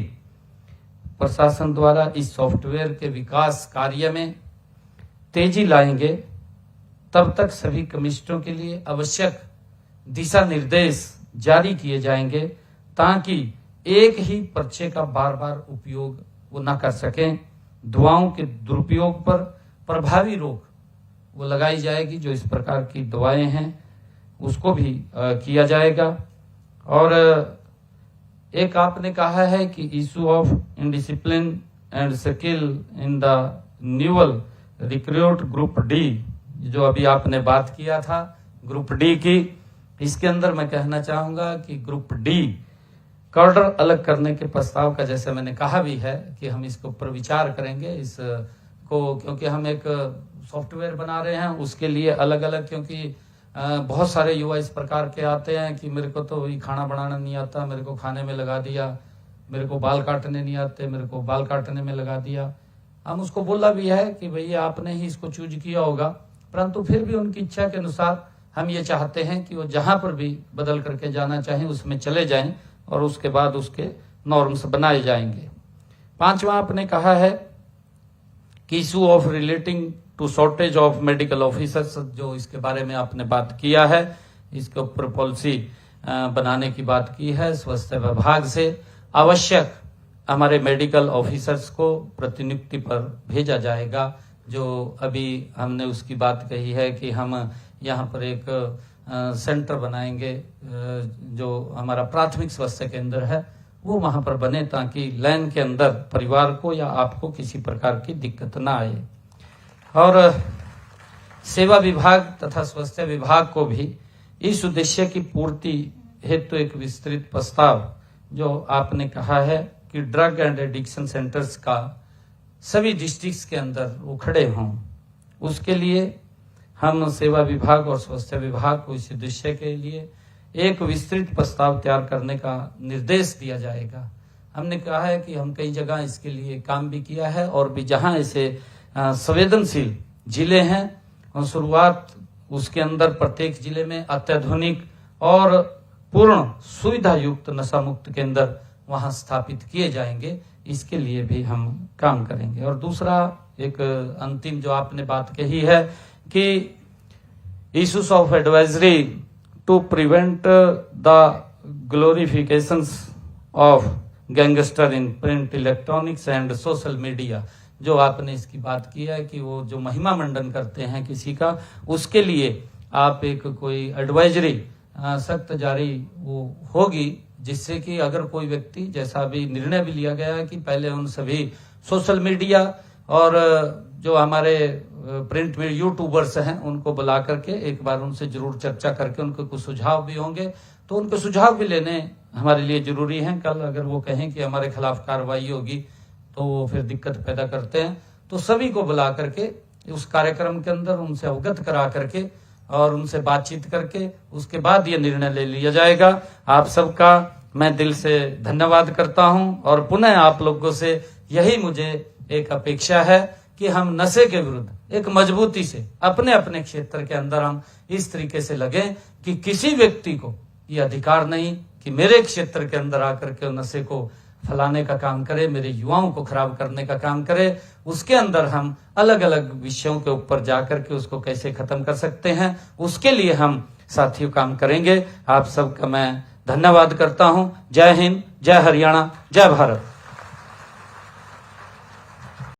प्रशासन द्वारा इस सॉफ्टवेयर के विकास कार्य में तेजी लाएंगे। तब तक सभी कमिश्नरों के लिए आवश्यक दिशा निर्देश जारी किए जाएंगे ताकि एक ही पर्चे का बार बार उपयोग वो न कर सकें। दवाओं के दुरुपयोग पर प्रभावी रोक वो लगाई जाएगी, जो इस प्रकार की दवाएं हैं उसको भी किया जाएगा। और एक आपने कहा है कि issue of indiscipline and skill in the newly recruit group D, जो अभी आपने बात किया था ग्रुप डी की, इसके अंदर मैं कहना चाहूंगा कि ग्रुप डी कर्डर अलग करने के प्रस्ताव का, जैसे मैंने कहा भी है कि हम इसके ऊपर विचार करेंगे इसको, क्योंकि हम एक सॉफ्टवेयर बना रहे हैं उसके लिए अलग अलग, क्योंकि बहुत सारे युवा इस प्रकार के आते हैं कि मेरे को तो ये खाना बनाना नहीं आता, मेरे को खाने में लगा दिया, मेरे को बाल काटने नहीं आते, मेरे को बाल काटने में लगा दिया। हम उसको बोला भी है कि भैया आपने ही इसको चूज किया होगा, परंतु फिर भी उनकी इच्छा के अनुसार हम ये चाहते हैं कि वो जहां पर भी बदल करके जाना चाहें उसमें चले जाएं और उसके बाद उसके नॉर्म्स बनाए जाएंगे। पांचवा आपने कहा है कि issue of relating to shortage of medical officers, जो इसके बारे में आपने बात किया है, इसके ऊपर पॉलिसी बनाने की बात की है। स्वास्थ्य विभाग से आवश्यक हमारे मेडिकल ऑफिसर्स को प्रतिनियुक्ति पर भेजा जाएगा, जो अभी हमने उसकी बात कही है कि हम यहाँ पर एक सेंटर बनाएंगे, जो हमारा प्राथमिक स्वास्थ्य केंद्र है वो वहां पर बने ताकि लाइन के अंदर परिवार को या आपको किसी प्रकार की दिक्कत ना आए। और सेवा विभाग तथा स्वास्थ्य विभाग को भी इस उद्देश्य की पूर्ति हेतु एक विस्तृत प्रस्ताव, जो आपने कहा है कि ड्रग एंड एडिक्शन सेंटर्स का सभी डिस्ट्रिक्ट्स के अंदर वो खड़े हों, उसके लिए हम सेवा विभाग और स्वास्थ्य विभाग को इस उद्देश्य के लिए एक विस्तृत प्रस्ताव तैयार करने का निर्देश दिया जाएगा। हमने कहा है कि हम कई जगह इसके लिए काम भी किया है और भी जहां ऐसे संवेदनशील जिले हैं और शुरुआत उसके अंदर प्रत्येक जिले में अत्याधुनिक और पूर्ण सुविधा युक्त नशा मुक्त केंद्र वहां स्थापित किए जाएंगे, इसके लिए भी हम काम करेंगे। और दूसरा एक अंतिम जो आपने बात कही है कि issues of advisory to prevent the glorifications of gangster in print electronics and social media, जो आपने इसकी बात की है कि वो जो महिमा मंडन करते हैं किसी का, उसके लिए आप एक कोई एडवाइजरी सख्त जारी वो होगी, जिससे कि अगर कोई व्यक्ति, जैसा अभी निर्णय भी लिया गया है कि पहले उन सभी सोशल मीडिया और जो हमारे प्रिंट में यूट्यूबर्स हैं उनको बुला करके एक बार उनसे जरूर चर्चा करके उनको कुछ सुझाव भी होंगे तो उनके सुझाव भी लेने हमारे लिए जरूरी हैं। कल अगर वो कहें कि हमारे खिलाफ कार्रवाई होगी तो वो फिर दिक्कत पैदा करते हैं, तो सभी को बुला करके उस कार्यक्रम के अंदर उनसे अवगत करा करके और उनसे बातचीत करके उसके बाद ये निर्णय ले लिया जाएगा। आप सबका मैं दिल से धन्यवाद करता हूं और पुनः आप लोगों से यही मुझे एक अपेक्षा है कि हम नशे के विरुद्ध एक मजबूती से अपने अपने क्षेत्र के अंदर हम इस तरीके से लगे कि किसी व्यक्ति को ये अधिकार नहीं कि मेरे क्षेत्र के अंदर आकर के नशे को फैलाने का काम करे, मेरे युवाओं को खराब करने का काम करे। उसके अंदर हम अलग अलग विषयों के ऊपर जाकर के उसको कैसे खत्म कर सकते हैं, उसके लिए हम साथियों काम करेंगे। आप सबका मैं धन्यवाद करता हूं। जय हिंद, जय हरियाणा, जय भारत।